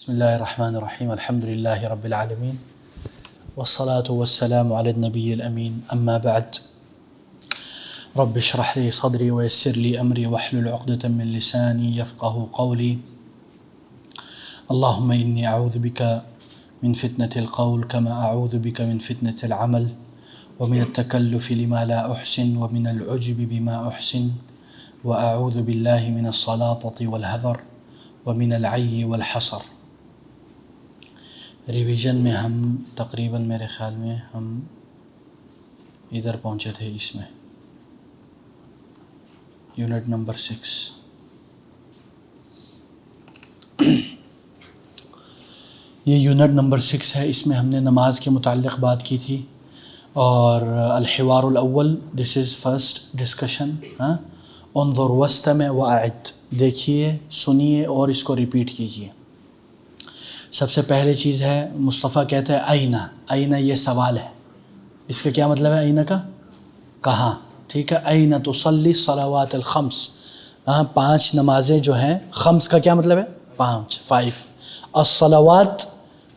بسم اللہ الرحمن الرحیم الحمد للہ رب العالمین والصلاة والسلام علی النبی الامین اما بعد رب اشرح لی صدری ویسر لی امری واحلل عقدة من لسانی یفقہ قولی اللہم انی اعوذ بک من فتنة القول كما اعوذ بک من فتنة العمل ومن التکلف لما لا احسن ومن العجب بما احسن واعوذ باللہ من الصلاطة والحذر ومن العی والحصر۔ ریویژن میں ہم تقریباً میرے خیال میں ہم ادھر پہنچے تھے، اس میں یونٹ نمبر 6۔ یہ یونٹ نمبر 6 ہے، اس میں ہم نے نماز کے متعلق بات کی تھی، اور الحوار الاول دس از فرسٹ ڈسکشن۔ انظر واستمع واعد، دیکھیے، سنیے اور اس کو ریپیٹ کیجیے۔ سب سے پہلے چیز ہے، مصطفیٰ کہتا ہے آئینہ، آئینہ یہ سوال ہے، اس کا کیا مطلب ہے آئینہ کا؟ کہاں؟ ٹھیک ہے، آئینہ تصلی الصلوات الخمس، 5 نمازیں جو ہیں، خمس کا کیا مطلب ہے؟ 5 الصلوات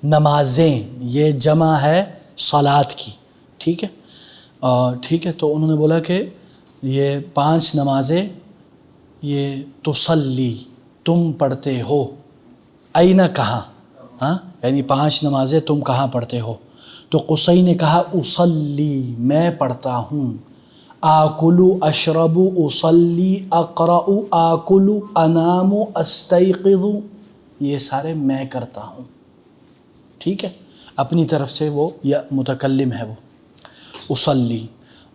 نمازیں، یہ جمع ہے صلات کی، ٹھیک ہے۔ ٹھیک ہے، تو انہوں نے بولا کہ یہ 5 نمازیں یہ تصلی تم پڑھتے ہو، آئینہ کہاں؟ یعنی 5 نمازیں تم کہاں پڑھتے ہو؟ تو قصی نے کہا اصلی، میں پڑھتا ہوں، آکل اشرب اصلی اقرأ آکل انام استیقظ، یہ سارے میں کرتا ہوں، ٹھیک ہے، اپنی طرف سے وہ یا متکلم ہے وہ۔ اصلی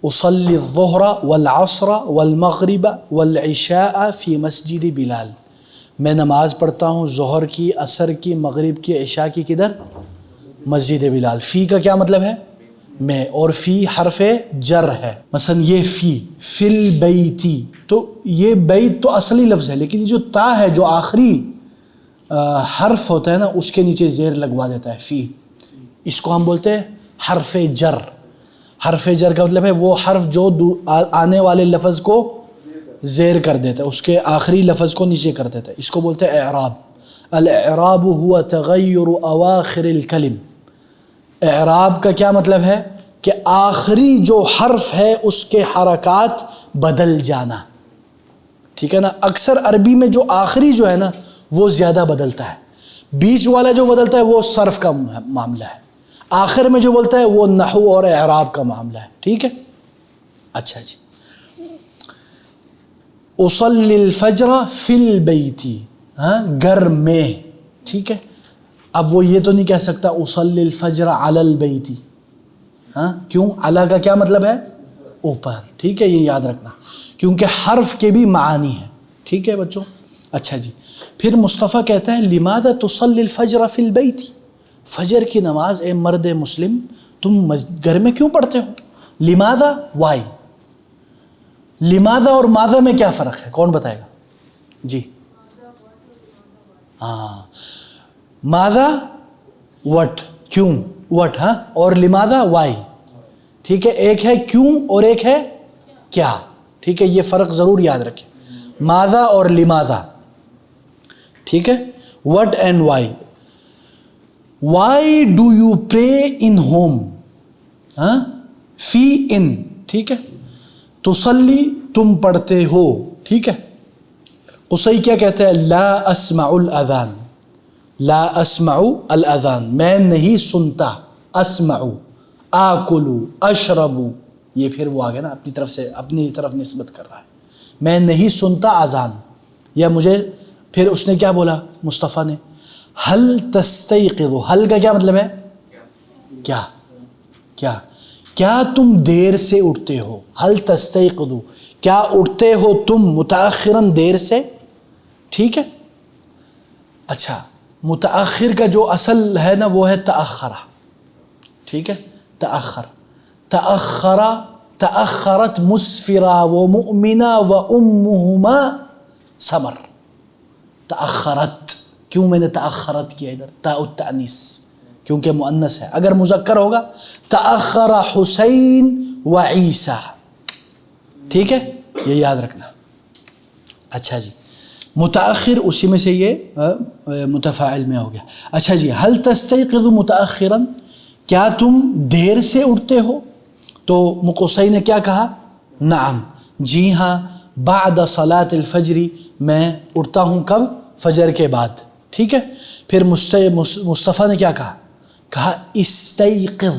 الظہر والعصر والمغرب والعشاء فی مسجد بلال، میں نماز پڑھتا ہوں ظہر کی، عصر کی، مغرب کی، عشاء کی، کدھر؟ مسجد بلال۔ فی کا کیا مطلب ہے؟ میں، اور فی حرف جر ہے، مثلا یہ فی البیتی، تو یہ بیت تو اصلی لفظ ہے، لیکن یہ جو تا ہے جو آخری حرف ہوتا ہے نا، اس کے نیچے زیر لگوا دیتا ہے فی، اس کو ہم بولتے ہیں حرف جر۔ حرف جر کا مطلب ہے وہ حرف جو آنے والے لفظ کو زیر کر دیتا ہے، اس کے آخری لفظ کو نیچے کر دیتا ہے، اس کو بولتے ہیں اعراب۔ الاعراب هو تغیر اواخر الکلم، اعراب کا کیا مطلب ہے؟ کہ آخری جو حرف ہے اس کے حرکات بدل جانا، ٹھیک ہے نا۔ اکثر عربی میں جو آخری جو ہے نا وہ زیادہ بدلتا ہے، بیچ والا جو بدلتا ہے وہ صرف کا معاملہ ہے، آخر میں جو بولتا ہے وہ نحو اور اعراب کا معاملہ ہے، ٹھیک ہے۔ اچھا جی، اصلی الفجر فی البیتی، گھر میں، ٹھیک ہے۔ اب وہ یہ تو نہیں کہہ سکتا اصلی الفجر علی البیتی، کیوں؟ علی کا کیا مطلب ہے؟ اوپر، ٹھیک ہے، یہ یاد رکھنا، کیونکہ حرف کے بھی معانی ہیں، ٹھیک ہے بچوں۔ اچھا جی، پھر مصطفیٰ کہتا ہے لماذا تصلی الفجر فی البیتی، فجر کی نماز اے مرد مسلم تم گھر میں کیوں پڑھتے ہو؟ لماذا، وائی، لماذا اور ماذا میں کیا فرق ہے؟ کون بتائے گا؟ جی ماذا وٹ، کیوں، وٹ، اور لماذا وائی، ٹھیک ہے۔ ایک ہے کیوں اور ایک ہے کیا، ٹھیک ہے، یہ فرق ضرور یاد رکھیں، ماذا اور لماذا، ٹھیک ہے۔ What and why. Why do you pray in home, فی ان، ٹھیک ہے۔ تصلی تم پڑھتے ہو، ٹھیک ہے۔ قصی کیا کہتے ہیں؟ لا اسمع الاذان، لا اسمع الاذان، میں نہیں سنتا، اسمع، آکل، اشرب، یہ پھر وہ آگے نا اپنی طرف سے اپنی طرف نسبت کر رہا ہے، میں نہیں سنتا اذان، یا مجھے، پھر اس نے کیا بولا مصطفیٰ نے؟ حل تستیقظ، حل کا کیا مطلب ہے؟ کیا، کیا، کیا تم دیر سے اٹھتے ہو؟ حل تستیقظ، کیا اٹھتے ہو تم متأخراً، دیر سے، ٹھیک ہے۔ اچھا، متأخر کا جو اصل ہے نا وہ ہے تأخرہ، ٹھیک ہے، تأخر، تأخرہ، تأخرت مسفرہ و مؤمنہ و امہما سمر، تأخرت، کیوں میں نے تأخرت کیا ادھر؟ تاء التأنیث، کیونکہ مؤنث ہے، اگر مذکر ہوگا تأخر حسین و عیسیٰ، ٹھیک ہے، یہ یاد رکھنا۔ اچھا جی، متأخر اسی میں سے یہ متفاعل میں ہو گیا. اچھا جی، هل تستيقظ متأخرا، کیا تم دیر سے اٹھتے ہو؟ تو مقصی نے کیا کہا؟ نعم، جی ہاں، بعد صلاة الفجر، میں اٹھتا ہوں کب؟ فجر کے بعد. ٹھیک ہے. پھر مصطفیٰ نے کیا کہا؟ کہا استيقظ،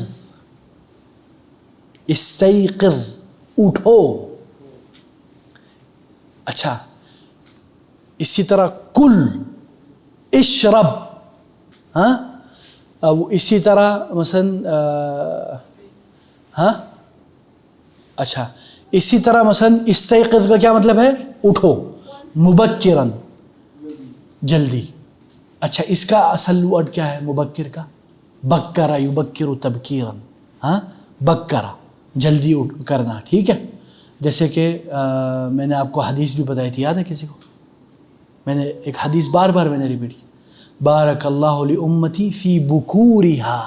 استيقظ، اٹھو. اچھا، اسی طرح کل، اشرب، ہاں، اسی طرح مثلا اچھا، اسی طرح مثلا استيقظ کا کیا مطلب ہے؟ اٹھو، مبکرن، جلدی. اچھا، اس کا اصل ورڈ کیا ہے مبکر کا؟ بکرا یبکر تبکیرن، ہاں، بکرا، جلدی کرنا. ٹھیک ہے. جیسے کہ میں نے آپ کو حدیث بھی بتائی تھی، یاد ہے کسی کو؟ میں نے ایک حدیث بار بار میں نے ریپیٹ کی، بارک اللہ لامتی فی بکورہا،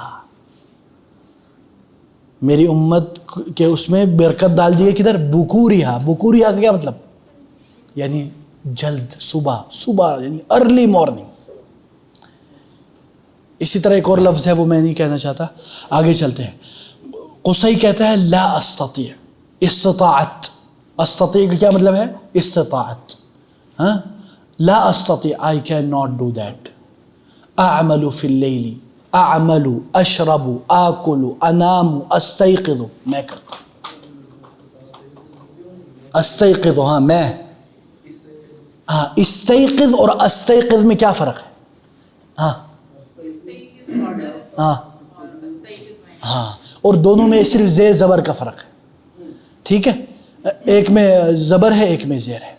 میری امت کے اس میں برکت ڈال دی ہے. کدھر؟ بکورہا. بکورہا کا کیا مطلب؟ یعنی جلد، صبح، صبح یعنی ارلی مارننگ. اسی طرح ایک اور لفظ ہے، وہ میں نہیں کہنا چاہتا، آگے چلتے ہیں. قصی کہتا ہے لا استطیع، استطاعت، استطیع کا کیا مطلب ہے؟ استطاعت. ہاں، لا استطیع، I cannot do that. اعمل فی اللیل، اعمل، اشرب، آکل، انام، استيقظ، میں کرتا ہوں. استيقظ، ہاں میں، ہاں، استيقظ اور استيقظ میں کیا فرق ہے؟ ہاں ہاں ہاں، اور دونوں میں صرف زیر زبر کا فرق ہے. ٹھیک ہے. ایک میں زبر ہے، ایک میں زیر ہے.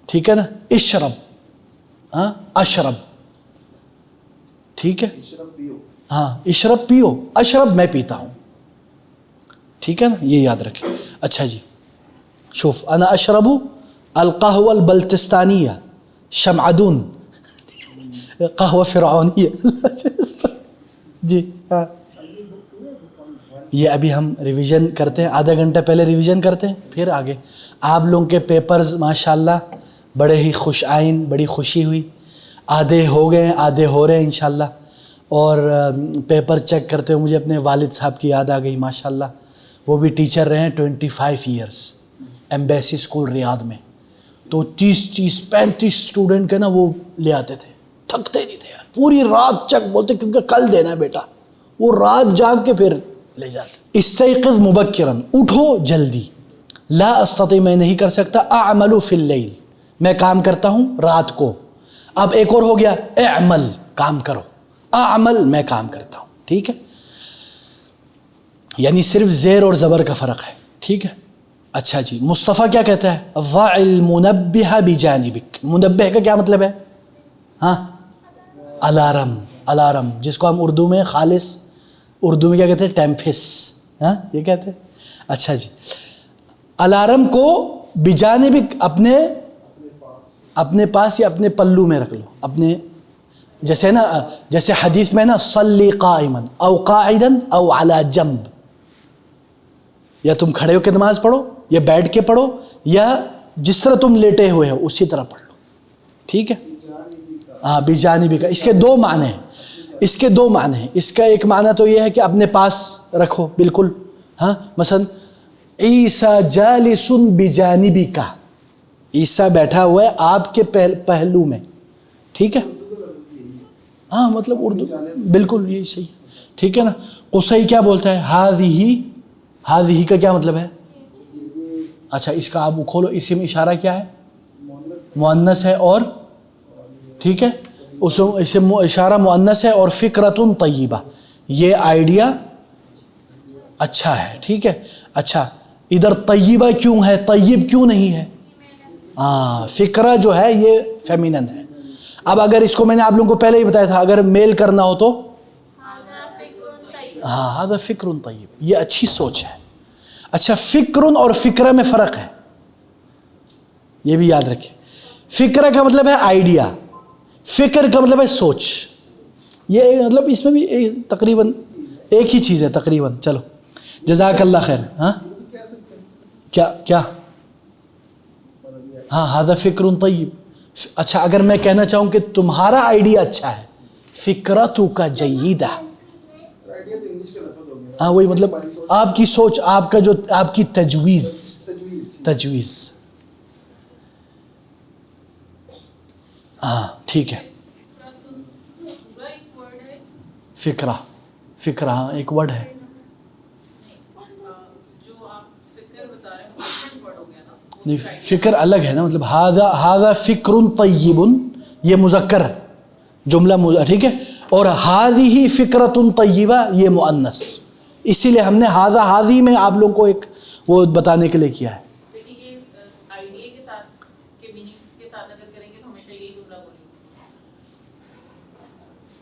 ٹھیک ہے نا. اشرب، ہاں، اشرب. ٹھیک ہے. ہاں، اشرب، پیو، اشرب میں پیتا ہوں. ٹھیک ہے نا، یہ یاد رکھیں. اچھا جی، شوف، انا اشرب القهوة البلتستانية شمعدون، قهوہ فرعونیہ. جی ہاں، یہ ابھی ہم ریویژن کرتے ہیں، آدھا گھنٹہ پہلے ریویژن کرتے ہیں، پھر آگے. آپ لوگوں کے پیپرز ماشاءاللہ بڑے ہی خوش آئین، بڑی خوشی ہوئی. آدھے ہو گئے ہیں، آدھے ہو رہے ہیں انشاءاللہ. اور پیپر چیک کرتے ہوئے مجھے اپنے والد صاحب کی یاد آ گئی ماشاءاللہ. وہ بھی ٹیچر رہے ہیں 25 ایئرس ایمبیسی اسکول ریاض میں. تو 35 اسٹوڈنٹ کے نا وہ لے آتے تھے، تھکتے نہیں تھے یار، پوری رات چیک، بولتے کیونکہ کل دینا ہے بیٹا، وہ رات جاگ کے پھر لے جاتے. استيقظ مبکرن، اٹھو جلدی. لا استطیع، میں نہیں کر سکتا. اعمل فی اللیل، میں کام کرتا ہوں رات کو. اب ایک اور ہو گیا، اعمل، کام کرو. اعمل، میں کام کرتا ہوں. ٹھیک ہے. یعنی صرف زیر اور زبر کا فرق ہے. ٹھیک ہے. اچھا جی، مصطفیٰ کیا کہتا ہے؟ ضع المنبہ بجانبک. منبہ کا کیا مطلب ہے؟ ہاں، الارم. الارم جس کو ہم اردو میں خالص اردو میں کیا کہتے ہیں؟ ٹیمپس. ہاں، یہ کہتے ہیں. اچھا جی، الارم کو بجانبک، اپنے پاس یا اپنے پلو میں رکھ لو. اپنے جیسے نا، جیسے حدیث میں نا، صلی قائما او قاعدا او علی جنب، یا تم کھڑے ہو کے نماز پڑھو، یا بیٹھ کے پڑھو، یا جس طرح تم لیٹے ہوئے ہو اسی طرح پڑھ لو. ٹھیک ہے. ہاں، بجانبی کا، اس کے دو معنی ہیں. اس کے دو معنی ہیں. اس کا ایک معنی تو یہ ہے کہ اپنے پاس رکھو بالکل. ہاں، مثلا عیسیٰ جالس بجانبی کا، عیسیٰ بیٹھا ہوا ہے آپ کے پہلو میں. ٹھیک ہے. ہاں، مطلب اردو بالکل یہی صحیح. ٹھیک ہے نا. قصی کیا بولتا ہے؟ ہاذہ. ہاذہ کا کیا مطلب ہے؟ اچھا، اس کا آپ کھولو، اسم اشارہ کیا ہے؟ مؤنث ہے. اور ٹھیک ہے، اسم اشارہ مؤنث ہے. اور فکرۃ طیبہ، یہ آئیڈیا اچھا ہے. ٹھیک ہے. اچھا، ادھر طیبہ کیوں ہے؟ طیب کیوں نہیں ہے؟ ہاں، فکرہ جو ہے یہ فیمینن ہے. اب اگر اس کو میں نے آپ لوگوں کو پہلے ہی بتایا تھا، اگر میل کرنا ہو تو ہاں، ہذا فکر طیب، یہ اچھی سوچ ہے. اچھا، فکر اور فکرہ میں فرق ہے، یہ بھی یاد رکھیں. فکرہ کا مطلب ہے آئیڈیا، فکر کا مطلب ہے سوچ. یہ مطلب اس میں بھی تقریباً ایک ہی چیز ہے تقریباً. چلو، جزاک اللہ خیر. ہاں کیا ہاں، ھذا فکر طیب، اچھا اگر میں کہنا چاہوں کہ تمہارا آئیڈیا اچھا ہے، فکرتک جیدہ، ہاں وہی مطلب آپ کی سوچ، آپ کا جو آپ کی تجویز ہاں ٹھیک ہے. فکرہ ہاں ایک ورڈ ہے. نہیں فکر الگ ہے نا، مطلب ہذا فکر طیب یہ مذکر جملہ ٹھیک ہے، اور ہذہ فکرۃ طیبہ یہ مؤنث. اسی لیے ہم نے ہذہ میں آپ لوگوں کو ایک وہ بتانے کے لیے کیا ہے.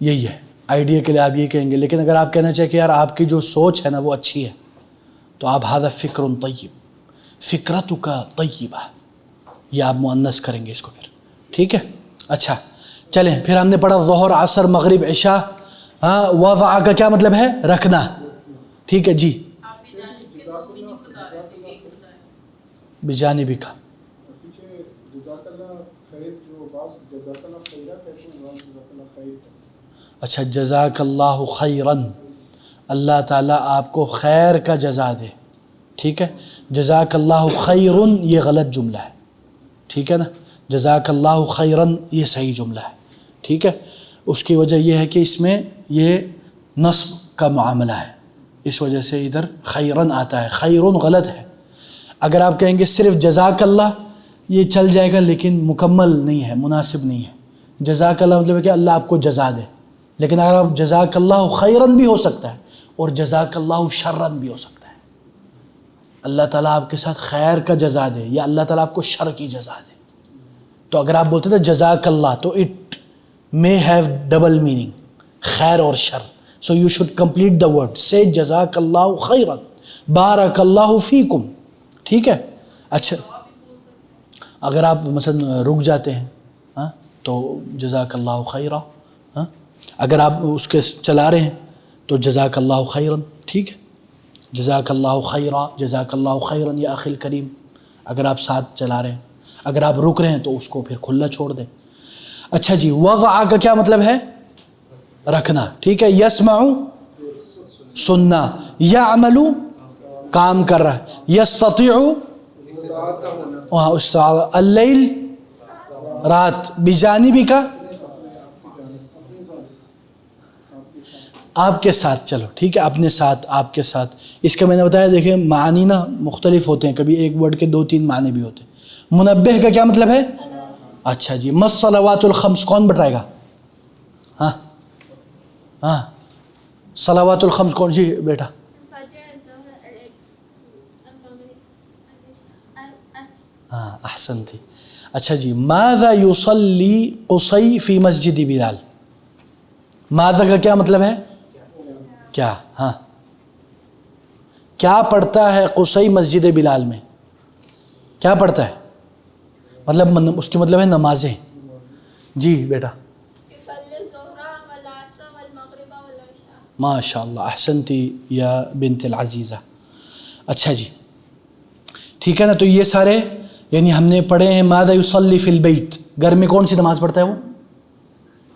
یہی ہے آئیڈیا کے لیے آپ یہ کہیں گے، لیکن اگر آپ کہنا چاہیں کہ یار آپ کی جو سوچ ہے نا وہ اچھی ہے تو آپ ھذا فکر طیب، فکرتک طیبہ، یہ آپ مؤنث کریں گے اس کو پھر. ٹھیک ہے اچھا چلیں پھر ہم نے پڑھا ظہر عصر مغرب عشاء. ہاں وضع کا کیا مطلب ہے؟ رکھنا. ٹھیک ہے جی بجانب کا. اچھا جزاک اللہ خیراً، اللہ تعالیٰ آپ کو خیر کا جزا دے. ٹھیک ہے جزاک اللہ خیراً یہ غلط جملہ ہے. ٹھیک ہے نا، جزاک اللہ خیراً یہ صحیح جملہ ہے. ٹھیک ہے اس کی وجہ یہ ہے کہ اس میں یہ نصب کا معاملہ ہے، اس وجہ سے ادھر خیراً آتا ہے. خیراً غلط ہے. اگر آپ کہیں گے صرف جزاک اللہ یہ چل جائے گا لیکن مکمل نہیں ہے، مناسب نہیں ہے. جزاک اللہ مطلب ہے کہ اللہ آپ کو جزا دے، لیکن اگر آپ جزاک اللہ خیراً بھی ہو سکتا ہے اور جزاک اللہ شرًا بھی ہو سکتا ہے. اللہ تعالیٰ آپ کے ساتھ خیر کا جزا دے یا اللہ تعالیٰ آپ کو شر کی جزا دے. تو اگر آپ بولتے تھے جزاک اللہ تو it may have double meaning، خیر اور شر. so you should complete the word، say جزاک اللہ خیراً، بارک اللہ فیکم. ٹھیک ہے اچھا اگر آپ مثلا رک جاتے ہیں ہاں تو جزاک اللہ خیرا. ہاں اگر آپ اس کے چلا رہے ہیں تو جزاک اللہ خیراً. ٹھیک ہے جزاک اللہ خیرا، جزاک اللہ خیراً یا اخی الکریم اگر آپ ساتھ چلا رہے ہیں. اگر آپ رک رہے ہیں تو اس کو پھر کھلا چھوڑ دیں. اچھا جی وضع کا کیا مطلب ہے؟ رکھنا. ٹھیک ہے یسمع سننا، یعمل کام کر رہا ہے، یستطیع اللیل رات، بجانب کا آپ کے ساتھ. چلو ٹھیک ہے اپنے ساتھ، آپ کے ساتھ. اس کا میں نے بتایا دیکھیں معانی نا مختلف ہوتے ہیں، کبھی ایک ورڈ کے 2-3 معنی بھی ہوتے ہیں. منبہ کا کیا مطلب ہے؟ اچھا جی الصلوات الخمس کون بتائے گا؟ ہاں ہاں صلوات الخمس کون؟ جی بیٹا. ہاں احسنتی. اچھا جی ماذا یصلی قصی فی مسجد بلال، ماذا کا کیا مطلب ہے؟ کیا. ہاں کیا پڑھتا ہے قصی مسجد بلال میں؟ کیا پڑھتا ہے مطلب اس کی مطلب ہے نمازیں. جی بیٹا ماشاء اللہ احسنتی یا بنت العزیزہ. اچھا جی ٹھیک ہے نا، تو یہ سارے یعنی ہم نے پڑھے ہیں. ماذا یصلی فی البیت، گھر میں کون سی نماز پڑھتا ہے وہ؟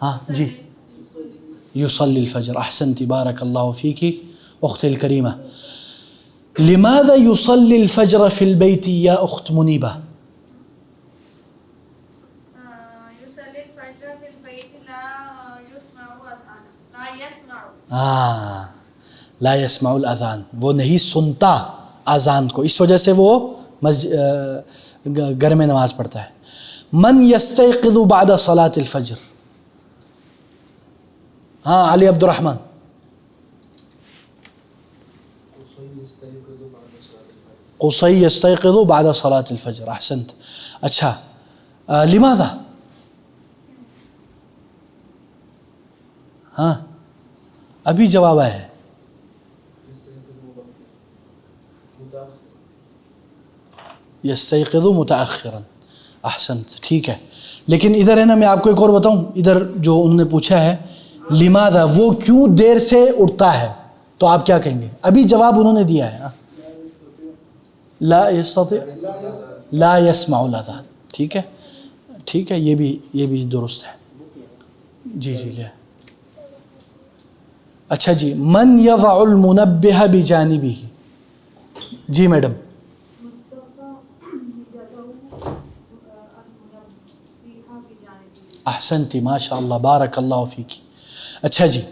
ہاں جی یصلی الفجر. احسنتی بارک اللہ فیکی اخت الکریمہ. لماذا یصلی الفجر فی البیت یا اخت منیبہ؟ لا يسمع الاذان، وہ نہیں سنتا اذان کو، اس وجہ سے وہ گھر میں نماز پڑھتا ہے. من یستیقظ بعد صلاة الفجر؟ ہاں علی عبد الرحمن. قصی یستیقظ بعد صلاة الفجر. احسنت. اچھا لماذا؟ ہاں ابھی جواب آیا ہے. یستیقظ متأخرا. احسنت ٹھیک ہے. لیکن ادھر ہے نا میں آپ کو ایک اور بتاؤں، ادھر جو انہوں نے پوچھا ہے لماذا، وہ کیوں دیر سے اٹھتا ہے، تو آپ کیا کہیں گے؟ ابھی جواب انہوں نے دیا ہے لا يستطيع لا يسمع الاذان. ٹھیک ہے ٹھیک ہے، یہ بھی درست ہے. جی لے. اچھا جی، من یضع المنبہ بجانبہ. جی میڈم. احسنتی، ماشاء اللہ، بارک اللہ فیک. اچھا جی،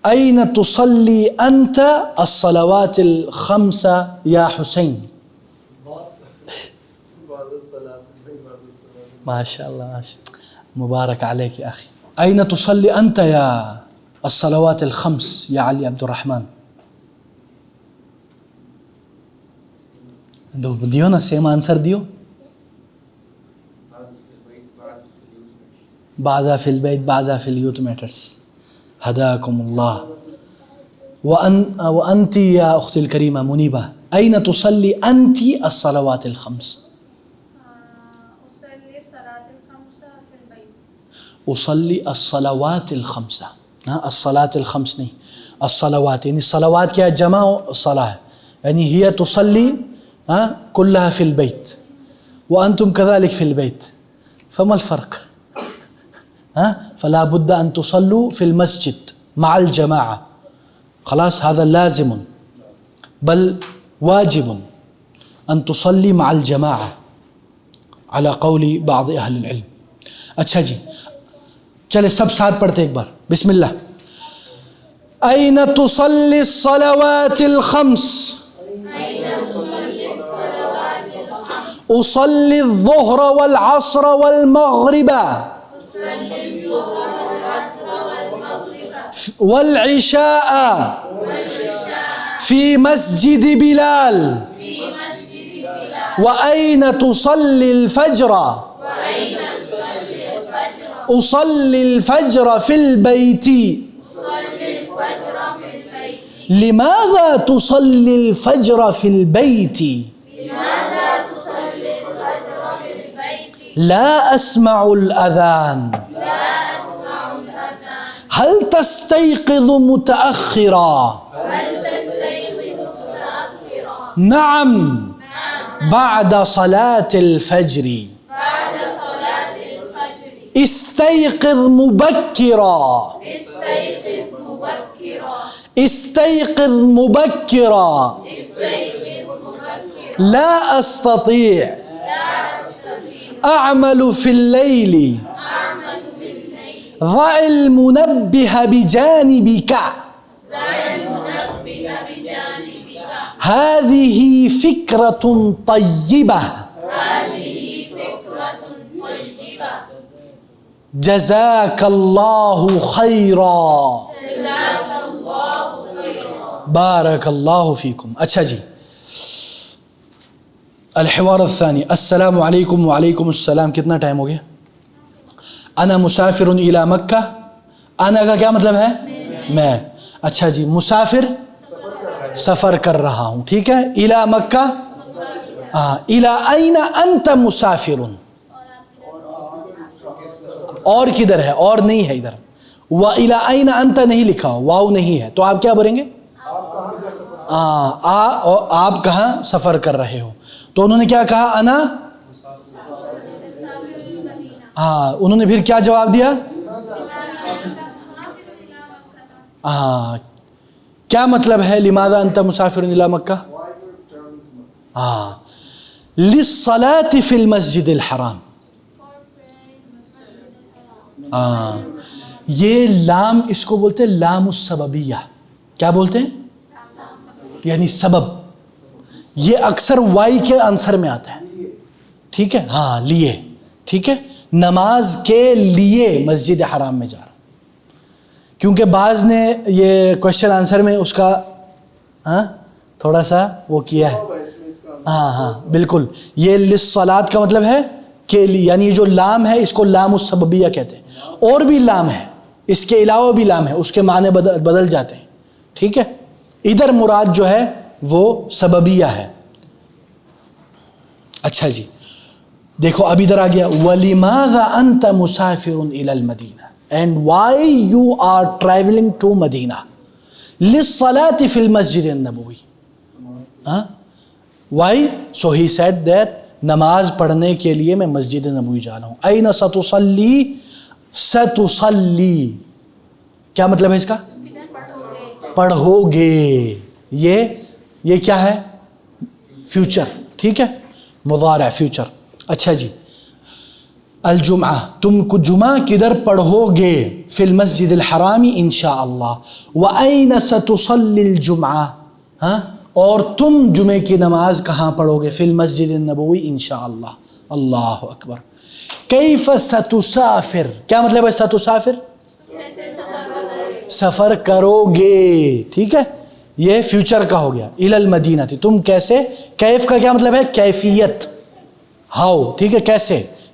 أين تصلي أنت الصلوات الخمس يا حسين؟ ما شاء الله، ما شاء الله، مبارك عليك يا أخي. أين تصلي أنت يا الصلوات الخمس يا علي عبد الرحمن؟ دیو نا، سیم آنسر دیو. بعضا في البيت بعضا في اليوت ماترز. هداكم الله. وأنت يا أختي الكريمة منيبة، أين تصلي أنت الصلوات الخمس؟ أصلي الصلاة الخمسة في البيت. أصلي الصلوات الخمسة. الصلاة الخمس نہیں، الصلوات، یعنی الصلوات کیا جمع الصلاة، یعنی هي تصلي كلها في البيت وأنتم كذلك في البيت، فما الفرق؟ فلا بد أن تصلوا في المسجد مع الجماعة. خلاص، هذا لازم بل واجب أن تصلي مع الجماعة على قول بعض أهل العلم. اچھا جی، چلے سب ساتھ پڑھتے ایک بار. بسم اللہ. أين تصلي الصلوات الخمس؟ أصلي الظهر والعصر والمغرب والعشاء في مسجد بلال. وأين تصلي الفجر؟ أصلي الفجر في البيت. لماذا تصلي الفجر في البيت؟ لا أسمع الأذان. هل تستيقظ متأخرا؟ نعم، بعد صلاة الفجر. استيقظ مبكرا. استيقظ مبكرا. لا أستطيع. أعمل في الليل. ضع المنبه بجانبك. هذه فكرة طيبة. جزاك الله خيرا. بارك الله فيكم. اچھا جی، الحوار الثاني. السلام علیکم. وعلیکم السلام. کتنا ٹائم ہو گیا؟ انا مسافر الى مکہ. انا کا کیا مطلب ہے؟ میں. اچھا جی، مسافر سفر کر رہا ہوں، ٹھیک ہے. الى مکہ. الى اين انت مسافر؟ اور کدھر ہے؟ اور نہیں ہے ادھر. وَإِلَىٰ أَيْنَ أَنْتَ نہیں لکھا، واو نہیں ہے، تو آپ کیا بولیں گے؟ آپ کہاں سفر کر رہے ہو؟ تو انہوں نے کیا کہا؟ انا. انہوں نے پھر کیا جواب دیا؟ کیا مطلب ہے لماذا انت مسافر الى مکہ؟ للصلاة في المسجد الحرام. یہ لام، اس کو بولتے ہیں لام السببیہ. کیا بولتے ہیں؟ یعنی سبب. یہ اکثر وائی کے آنسر میں آتا ہے، ٹھیک ہے. لیے، ٹھیک ہے. نماز کے لیے مسجد حرام میں جا رہا ہوں. کیونکہ بعض نے یہ کوشچن آنسر میں اس کا تھوڑا سا وہ کیا ہے. بالکل. یہ للصلاۃ کا مطلب ہے کے لیے، یعنی جو لام ہے اس کو لام السببیہ کہتے ہیں. اور بھی لام ہے، اس کے علاوہ بھی لام ہے، اس کے معنی بدل جاتے ہیں، ٹھیک ہے. ادھر مراد جو ہے وہ سببیہ ہے. اچھا جی، دیکھو اب ادھر آ گیا. وَلِمَاذَا أَنْتَ مُسَافِرٌ إِلَى الْمَدِينَةِ. And why you are traveling to Medina? لِلصَّلَاةِ فِي الْمَسْجِدِ النَّبَوِيِّ. Why so he said that نماز پڑھنے کے لیے میں مسجد نبوی جا رہا ہوں. این ستصلی ستصلی کیا مطلب ہے اس کا؟ پڑھو گے. یہ کیا ہے؟ فیوچر. ٹھیک ہے, مضارع فیوچر. اچھا جی, الجمعہ تم کو جمعہ کدھر پڑھو گے؟ فی المسجد الحرام انشاءاللہ. وَأَيْنَ سَتُصَلِّ الْجُمْعَةِ ہاں, اور تم جمعے کی نماز کہاں پڑھو گے؟ فی المسجد النبوی انشاءاللہ. اللہ اکبر. کیف ستسافر کیا مطلب ہے ستسافر؟ سفر کرو گے. ٹھیک ہے, یہ فیوچر کا ہو گیا. الی المدینہ تم کیسے, کیف کا کیا مطلب ہے؟ کیفیت, ہاؤ. ٹھیک ہے,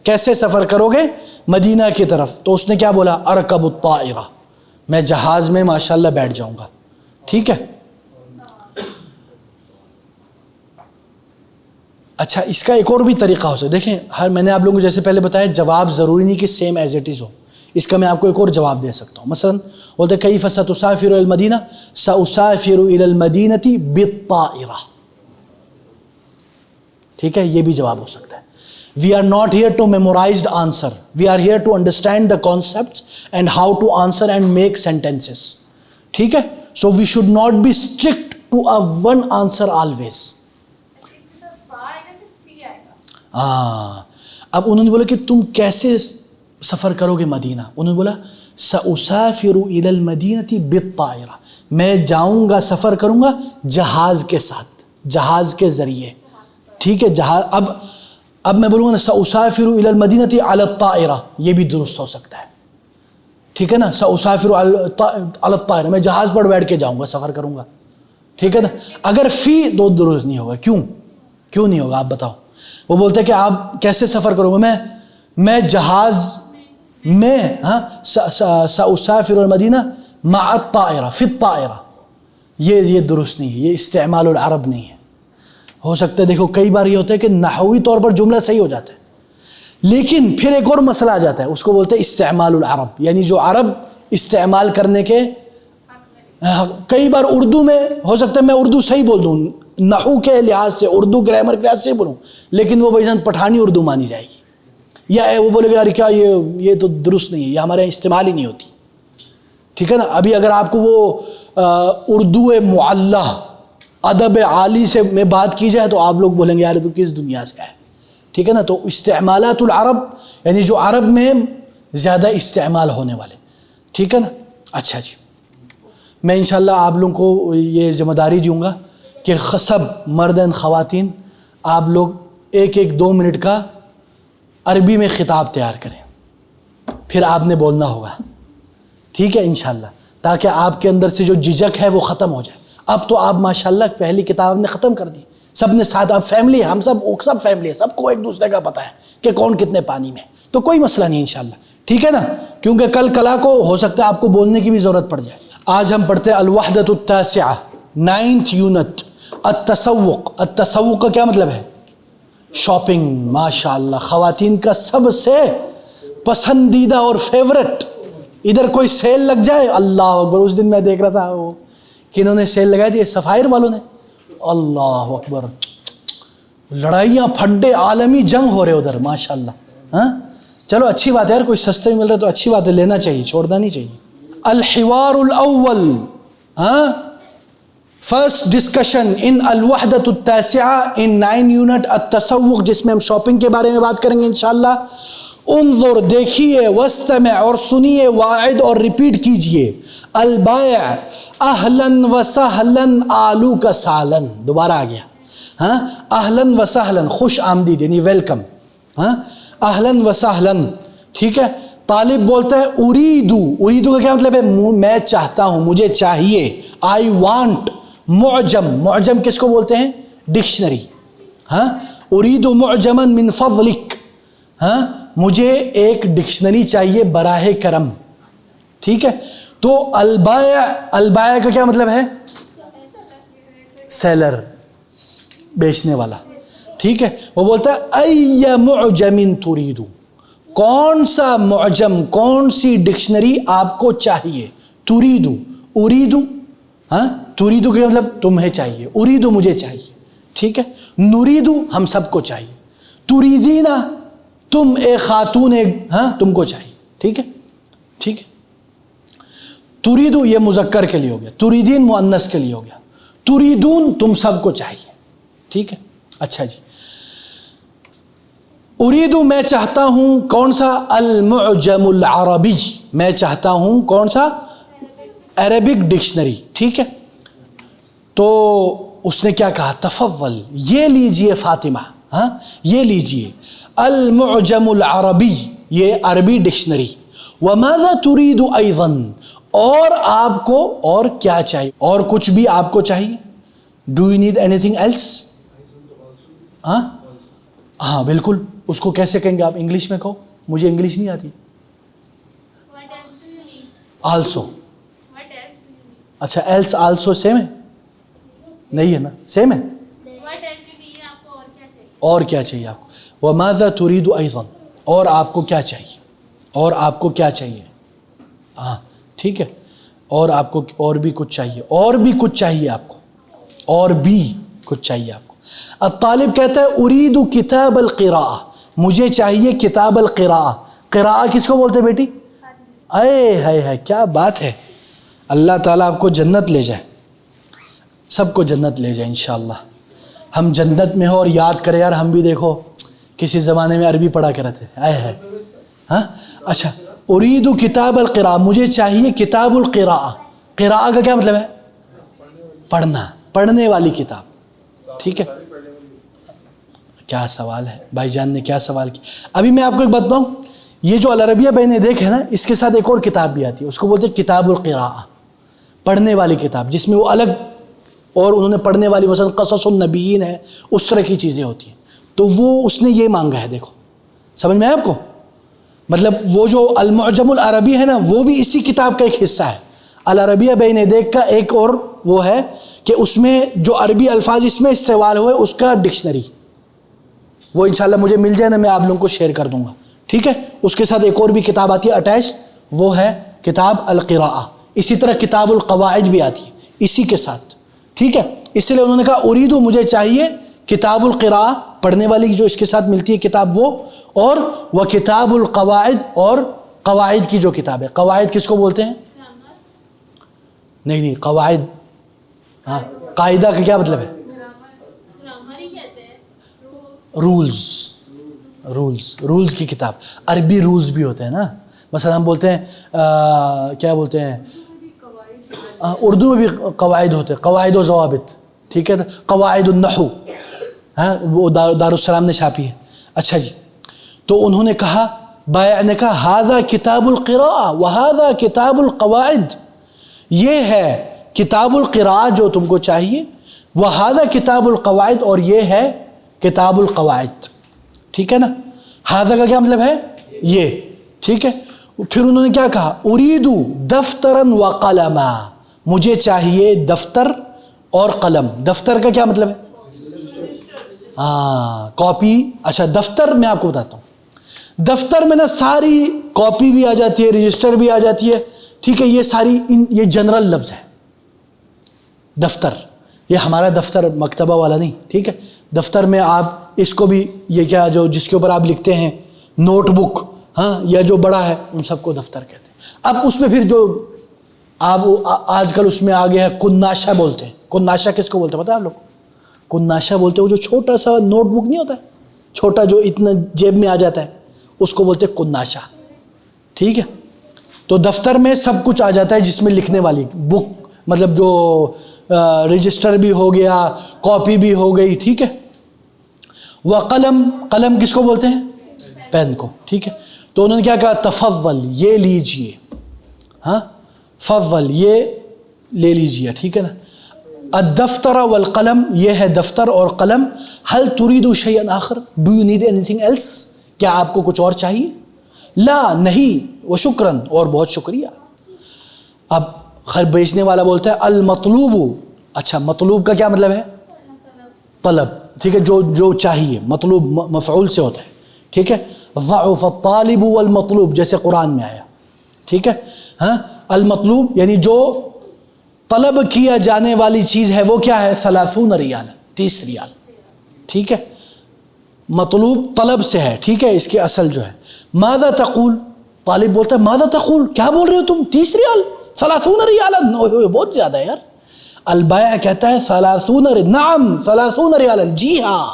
کیسے سفر کرو گے مدینہ کی طرف؟ تو اس نے کیا بولا؟ ارکب الطائرہ, میں جہاز میں ماشاءاللہ بیٹھ جاؤں گا. ٹھیک ہے. اچھا, اس کا ایک اور بھی طریقہ ہو سکتا ہے. دیکھیں, میں نے آپ لوگوں کو جیسے پہلے بتایا جواب ضروری نہیں کہ سیم ایز اٹ از ہو. اس کا میں آپ کو ایک اور جواب دے سکتا ہوں. مثلا بولتے کیف ستسافر الی المدینہ؟ ساسافر الی المدینہ بالطائرہ. ٹھیک ہے, یہ بھی جواب ہو سکتا ہے. We are not here to memorize the answer. We are here to understand the concepts and how to answer and make sentences. ٹھیک ہے, so we should not be strict to a one answer always. ہاں, اب انہوں نے بولا کہ تم کیسے سفر کرو گے مدینہ؟ انہوں نے بولا سأسافر إلى المدینة بالطائرہ, میں جاؤں گا, سفر کروں گا جہاز کے ساتھ, جہاز کے ذریعے. ٹھیک ہے, جہاز. اب میں بولوں گا نا سأسافر إلى المدینة على الطائرہ, یہ بھی درست ہو سکتا ہے. ٹھیک ہے نا, سأسافر على الطائرہ, میں جہاز پر بیٹھ کے جاؤں گا, سفر کروں گا. ٹھیک ہے نا. اگر فی دو درست نہیں ہوگا. کیوں نہیں ہوگا آپ بتاؤ؟ وہ بولتے ہیں کہ آپ کیسے سفر کرو گے؟ میں جہاز میں, ہاں, سأسافر المدینہ مع الطائرہ فی الطائرہ. یہ درست نہیں ہے, یہ استعمال العرب نہیں ہے. ہو سکتا ہے دیکھو کئی بار یہ ہوتا ہے کہ نحوی طور پر جملہ صحیح ہو جاتا ہے, لیکن پھر ایک اور مسئلہ آ جاتا ہے, اس کو بولتے ہیں استعمال العرب, یعنی جو عرب استعمال کرنے کے. کئی بار اردو میں ہو سکتا ہے میں اردو صحیح بول دوں, نحو کے لحاظ سے, اردو گرامر کے لحاظ سے بولوں, لیکن وہ بھائی پٹھانی اردو مانی جائے گی, یا وہ بولے گا یار کیا یہ تو درست نہیں ہے, یہ ہمارے یہاں استعمال ہی نہیں ہوتی. ٹھیک ہے نا. ابھی اگر آپ کو وہ اردو معلّہ ادب عالی سے میں بات کی جائے تو آپ لوگ بولیں گے یار تو کس دنیا سے ہے. ٹھیک ہے نا. تو استعمالات العرب یعنی جو عرب میں زیادہ استعمال ہونے والے. ٹھیک ہے نا. اچھا جی, میں انشاءاللہ آپ لوگوں کو یہ ذمہ داری دوں گا کہ سب مرد و خواتین آپ لوگ 1-2 منٹ کا عربی میں خطاب تیار کریں, پھر آپ نے بولنا ہوگا. ٹھیک ہے انشاءاللہ, تاکہ آپ کے اندر سے جو جھجک ہے وہ ختم ہو جائے. اب تو آپ ماشاءاللہ پہلی کتاب نے ختم کر دی, سب نے ساتھ, آپ فیملی ہے, ہم سب فیملی ہے, سب کو ایک دوسرے کا پتہ ہے کہ کون کتنے پانی میں, تو کوئی مسئلہ نہیں انشاءاللہ. ٹھیک ہے نا. کیونکہ کل کو ہو سکتا ہے آپ کو بولنے کی بھی ضرورت پڑ جائے. آج ہم پڑھتے ہیں الوحدۃ التاسعہ 9th یونٹ, التسوق. التسوق کا کیا مطلب ہے؟ شاپنگ. ماشاءاللہ خواتین کا سب سے پسندیدہ اور فیورٹ. ادھر کوئی سیل لگ جائے, اللہ اکبر. اس دن میں دیکھ رہا تھا وہ کہ انہوں نے سیل لگائی تھی سفائر والوں نے, اللہ اکبر, لڑائیاں پھڈے عالمی جنگ ہو رہے ادھر ماشاءاللہ. ہاں چلو اچھی بات ہے یار, کوئی سستے میں مل رہا ہے تو اچھی بات ہے, لینا چاہیے, چھوڑنا نہیں چاہیے. الحوار الاول, ہاں, فرسٹ ڈسکشن ان الوحدۃ التاسعہ ان 9 یونٹ التسوق, جس میں ہم شاپنگ کے بارے میں بات کریں گے انشاءاللہ. انظر دیکھیے, واستمع اور سنیے, واعد اور ریپیٹ کیجئے. البائع اہلاً و سہلاً آلو کا سالن. دوبارہ آ گیا. ہاں, اہلاً و سہلاً خوش آمدید یعنی ویلکم. ہاں, اہلاً و سہلاً. ٹھیک ہے. طالب بولتا ہے اریدو کا کیا مطلب ہے؟ میں چاہتا ہوں, مجھے چاہیے. I want. معجم کس کو بولتے ہیں؟ ڈکشنری. ہاں, اریدو معجما من فضلک. ہاں, مجھے ایک ڈکشنری چاہیے براہ کرم. ٹھیک ہے. تو البائع کا کیا مطلب ہے؟ سیلر, بیچنے والا. ٹھیک ہے. وہ بولتا ہے ای معجم تریدو, کون سا معجم, کون سی ڈکشنری آپ کو چاہیے. اریدو, ہاں, تریدو کا مطلب تمہیں چاہیے, اریدو مجھے چاہیے. ٹھیک ہے. نریدو ہم سب کو چاہیے، تریدینا تم ایک خاتون تم کو چاہیے، ٹھیک ہے ٹھیک ہے. تریدو یہ مذکر کے لیے ہو گیا، تریدین مؤنث کے لیے ہو گیا، تریدون تم سب کو چاہیے، ٹھیک ہے. اچھا جی، اریدو میں چاہتا ہوں کون سا؟ المعجم العربی، میں چاہتا ہوں کون سا؟ عربک ڈکشنری، ٹھیک ہے. تو اس نے کیا کہا؟ تفضل، یہ لیجئے فاطمہ، ہاں یہ لیجئے المعجم العربی، یہ عربی ڈکشنری. وماذا تريد ايضا، اور آپ کو اور کیا چاہیے؟ اور کچھ بھی آپ کو چاہیے؟ Do you need anything else? ہاں بالکل. اس کو کیسے کہیں گے آپ؟ انگلش میں کہو، مجھے انگلش نہیں آتی. What else do you need? Also. What else do you need? اچھا ایلس آلسو سیم ہے؟ نہیں ہے نا، سیم ہے. What else do you need? آپ کو اور کیا چاہیے؟ اور کیا چاہیے آپ کو؟ وماذا تريد ايضا، اور آپ کو کیا چاہیے؟ اور آپ کو کیا چاہیے؟ ہاں ٹھیک ہے. اور آپ کو اور بھی کچھ چاہیے، اور بھی کچھ چاہیے آپ کو، اور بھی کچھ چاہیے آپ کو. الطالب کہتا ہے اريد کتاب القراءہ، مجھے چاہیے کتاب القراءہ. قراءہ کس کو بولتے بیٹی؟ اے ہے کیا بات ہے. اللہ تعالیٰ آپ کو جنت لے جائے، سب کو جنت لے جائے انشاءاللہ. ہم جنت میں ہو اور یاد کرے یار، ہم بھی دیکھو کسی زمانے میں عربی پڑھا کرتے تھے. اے ہے ہاں. اچھا اريد کتاب القراءہ، مجھے چاہیے کتاب القراءہ. قراءہ کا کیا مطلب ہے؟ پڑھنا، پڑھنے والی کتاب، ٹھیک ہے. کیا سوال ہے بھائی جان نے، کیا سوال کیا. ابھی میں آپ کو ایک بات بتاؤں، یہ جو العربیہ بین یدیک ہے نا، اس کے ساتھ ایک اور کتاب بھی آتی ہے، اس کو بولتے ہیں کتاب القراءہ، پڑھنے والی کتاب، جس میں وہ الگ اور انہوں نے پڑھنے والی مثلا قصص النبیین ہے، اس طرح کی چیزیں ہوتی ہیں. تو وہ اس نے یہ مانگا ہے. دیکھو سمجھ میں آیا آپ کو؟ مطلب وہ جو المعجم العربی ہے نا، وہ بھی اسی کتاب کا ایک حصہ ہے. العربیہ بین یدیک کا ایک اور وہ ہے کہ اس میں جو عربی الفاظ اس میں استعمال ہوئے اس کا ڈکشنری، وہ انشاءاللہ مجھے مل جائے نا، میں آپ لوگوں کو شیئر کر دوں گا، ٹھیک ہے. اس کے ساتھ ایک اور بھی کتاب آتی ہے اٹیچ، وہ ہے کتاب القراءہ. اسی طرح کتاب القواعد بھی آتی ہے اسی کے ساتھ، ٹھیک ہے. اس لیے انہوں نے کہا اريد، مجھے چاہیے کتاب القراءہ، پڑھنے والی جو اس کے ساتھ ملتی ہے کتاب وہ، اور وہ کتاب القواعد، اور قواعد کی جو کتاب ہے. قواعد کس کو بولتے ہیں؟ نہیں قواعد، ہاں قاعدہ کا کیا مطلب ہے؟ گرامر ہی کہتے ہیں. رولز کی کتاب. عربی رولز بھی ہوتے ہیں نا، مثلا ہم بولتے ہیں کیا بولتے ہیں، اردو میں بھی قواعد ہوتے ہیں، قواعد و ضوابط، ٹھیک ہے. قواعد النحو، ہاں وہ دارالسلام نے چھاپی ہے. اچھا جی، تو انہوں نے کہا، بائع نے کہا ھذا کتاب القراءہ وھذا کتاب القواعد، یہ ہے کتاب القراءہ جو تم کو چاہیے، وھذا کتاب القواعد، اور یہ ہے کتاب القواعد، ٹھیک ہے نا. ھذا کا کیا مطلب ہے؟ یہ، ٹھیک ہے. پھر انہوں نے کیا کہا؟ اريد دفترا وقلما، مجھے چاہیے دفتر اور قلم. دفتر کا کیا مطلب ہے؟ ہاں کاپی. اچھا دفتر میں آپ کو بتاتا ہوں، دفتر میں نا ساری کاپی بھی آ جاتی ہے، رجسٹر بھی آ جاتی ہے، ٹھیک ہے. یہ ساری یہ جنرل لفظ ہے. دفتر، یہ ہمارا دفتر مکتبہ والا نہیں، ٹھیک ہے. دفتر میں آپ اس کو بھی، یہ کیا جو جس کے اوپر آپ لکھتے ہیں، نوٹ بک، ہاں یا جو بڑا ہے، ان سب کو دفتر کہتے ہیں. اب اس میں پھر جو آپ آج کل اس میں آگے ہے کناشہ بولتے ہیں. کناشہ کس کو بولتے ہیں پتہ ہے آپ لوگ؟ کناشہ بولتے ہیں وہ جو چھوٹا سا نوٹ بک نہیں ہوتا ہے، چھوٹا جو اتنا جیب میں آ جاتا ہے، اس کو بولتے ہیں کناشہ، ٹھیک ہے. تو دفتر میں سب کچھ آ جاتا ہے جس میں لکھنے والی بک، مطلب جو رجسٹر بھی ہو گیا، کاپی بھی ہو گئی، ٹھیک ہے. وہ قلم، قلم کس کو بولتے ہیں؟ پین کو، ٹھیک ہے. تو انہوں نے کیا کہا؟ تفضل، یہ لیجئے، ہاں فضل، یہ لے لیجئے، ٹھیک ہے نا. الدفتر والقلم، یہ ہے دفتر اور قلم. هل تريد شيئا آخر، do you need anything else، کیا آپ کو کچھ اور چاہیے؟ لا، نہیں، وشکراً، اور بہت شکریہ. اب خیر بیچنے والا بولتا ہے المطلوب. اچھا مطلوب کا کیا مطلب ہے؟ طلب، ٹھیک ہے، جو چاہیے. مطلوب مفعول سے ہوتا ہے، ٹھیک ہے. ضعف الطالب والمطلوب، جیسے قرآن میں آیا، ٹھیک ہے. ہاں المطلوب یعنی جو طلب کیا جانے والی چیز ہے وہ کیا ہے؟ 30 ریال، 30 ریال، ٹھیک ہے, مطلوب طلب سے ہے, ٹھیک ہے, اس کی اصل جو ہے ماذا تقول, طالب بولتا ہے ماذا تقول, کیا بول رہے ہو تم, 30 ریال, 30 ریالا, بہت زیادہ ہے یار. البائع کہتا ہے 30 ریال, نعم 30 ریالا, جی ہاں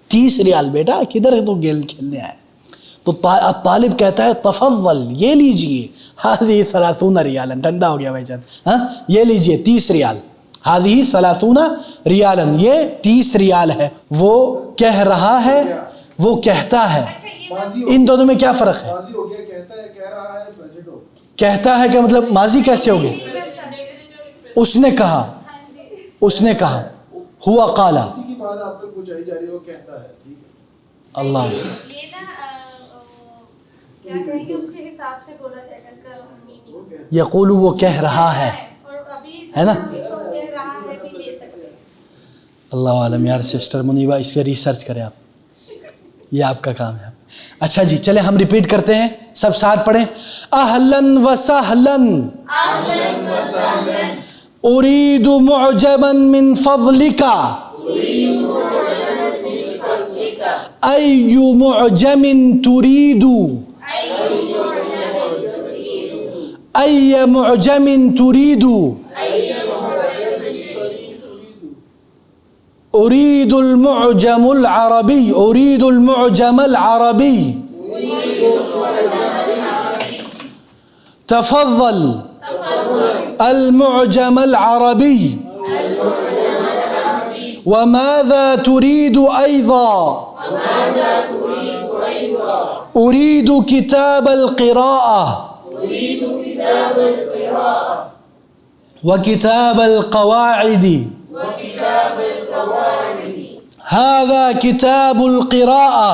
30 ریال بیٹا, کدھر ہے تو گیل کھیلنے آئے. تو طالب کہتا ہے تفضل, یہ لیجئے, هذه 30 ریالا, ٹھنڈا ہو گیا بھائی جان, ہاں یہ لیجئے 30 ریال, هذه 30 ریالا, یہ 30 ریال ہے. وہ کہہ رہا ہے, وہ کہتا ہے, ان دونوں میں کیا فرق ہے؟ ماضی ہو گیا, کہتا ہے, کہہ رہا ہے, پریزنٹ ہو. کہتا ہے کہ مطلب ماضی کیسے ہو گیا؟ اس نے کہا, اس نے کہا, ہوا قالا. اسی کی بات آپ تک پہنچائی جا رہی ہے, وہ کہتا ہے, ٹھیک ہے. اللہ یہ نا کیا کہیں گے, اس کے حساب سے بولا جائے گا اس کا میننگ. یقول, وہ کہہ رہا ہے, اور ابھی ہے نا؟ ہم اس کو کہہ رہا ہے بھی لے سکتے ہیں. اللہ عالم یار. سسٹر منیبہ اس پہ ریسرچ کریں آپ, یہ آپ کا کام ہے. اچھا جی چلے ہم ریپیٹ کرتے ہیں, سب ساتھ پڑھیں. اہلن و سہلن, اريد معجبا من فضلك, أي معجم تريد, أي معجم تريد, أريد المعجم العربي, أريد المعجم العربي, تفضل المعجم العربي, وماذا تريد أيضا, أريد كتاب القراءة, وكتاب القواعد, هذا كتاب القراءة,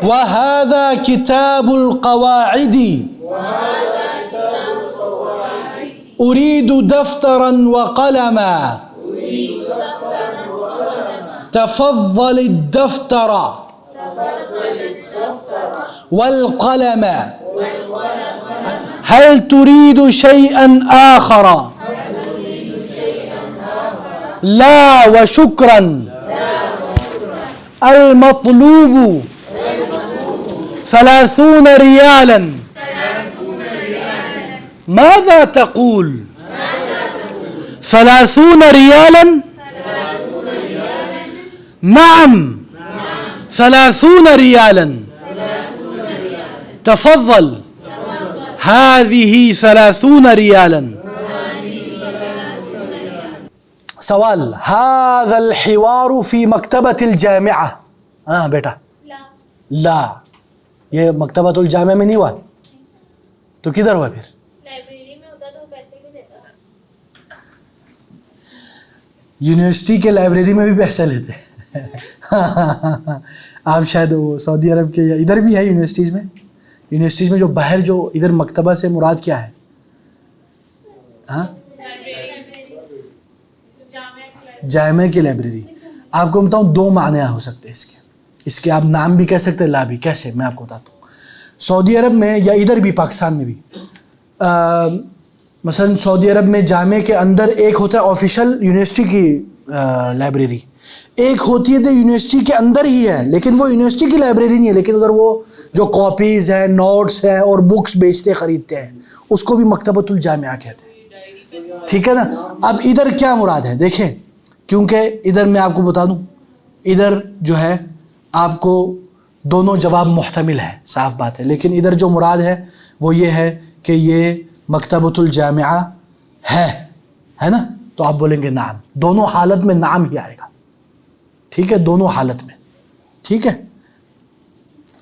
وهذا كتاب القواعد, أريد دفترا وقلما, تفضل الدفتر والقلم, هل تريد شيئا آخر, لا وشكرا, المطلوب 30 ريالا, ماذا تقول, 30 ريالا, نعم 30 ريالا, تفضل, هذه 30 ريالا. سوال, هذا الحوار في مكتبة الجامعة, ہاں بیٹا, لا لا, یہ مکتبۃ الجامعہ میں نہیں ہوا تو کدھر ہوا پھر؟ لائبریری میں ہوتا تو پیسے بھی دیتا. یونیورسٹی کے لائبریری میں بھی پیسے لیتے ہیں. آپ شاید وہ سعودی عرب کے یا ادھر بھی ہے یونیورسٹیز میں جو باہر جو ادھر مکتبہ سے مراد کیا ہے؟ ہاں جامعہ کی لائبریری. آپ کو بتاؤں 2 معنی ہو سکتے ہیں اس کے آپ نام بھی کہہ سکتے ہیں, لا بھی. کیسے میں آپ کو بتاتا ہوں. سعودی عرب میں یا ادھر بھی پاکستان میں بھی مثلا سعودی عرب میں جامعہ کے اندر ایک ہوتا ہے آفیشیل یونیورسٹی کی لائبریری, ایک ہوتی ہے تو یونیورسٹی کے اندر ہی ہے لیکن وہ یونیورسٹی کی لائبریری نہیں ہے, لیکن ادھر وہ جو کاپیز ہیں, نوٹس ہیں اور بکس بیچتے خریدتے ہیں, اس کو بھی مکتبۃ الجامعہ کہتے ہیں. ٹھیک ہے نا. اب ادھر کیا مراد ہے دیکھیں, کیونکہ ادھر میں آپ کو بتا دوں, ادھر جو ہے آپ کو دونوں جواب محتمل ہے, صاف بات ہے, لیکن ادھر جو مراد ہے وہ یہ ہے کہ یہ مکتبۃ الجامعہ ہے نا, تو آپ بولیں گے نعم. دونوں حالت میں نعم ہی آئے گا, ٹھیک ہے, دونوں حالت میں, ٹھیک ہے.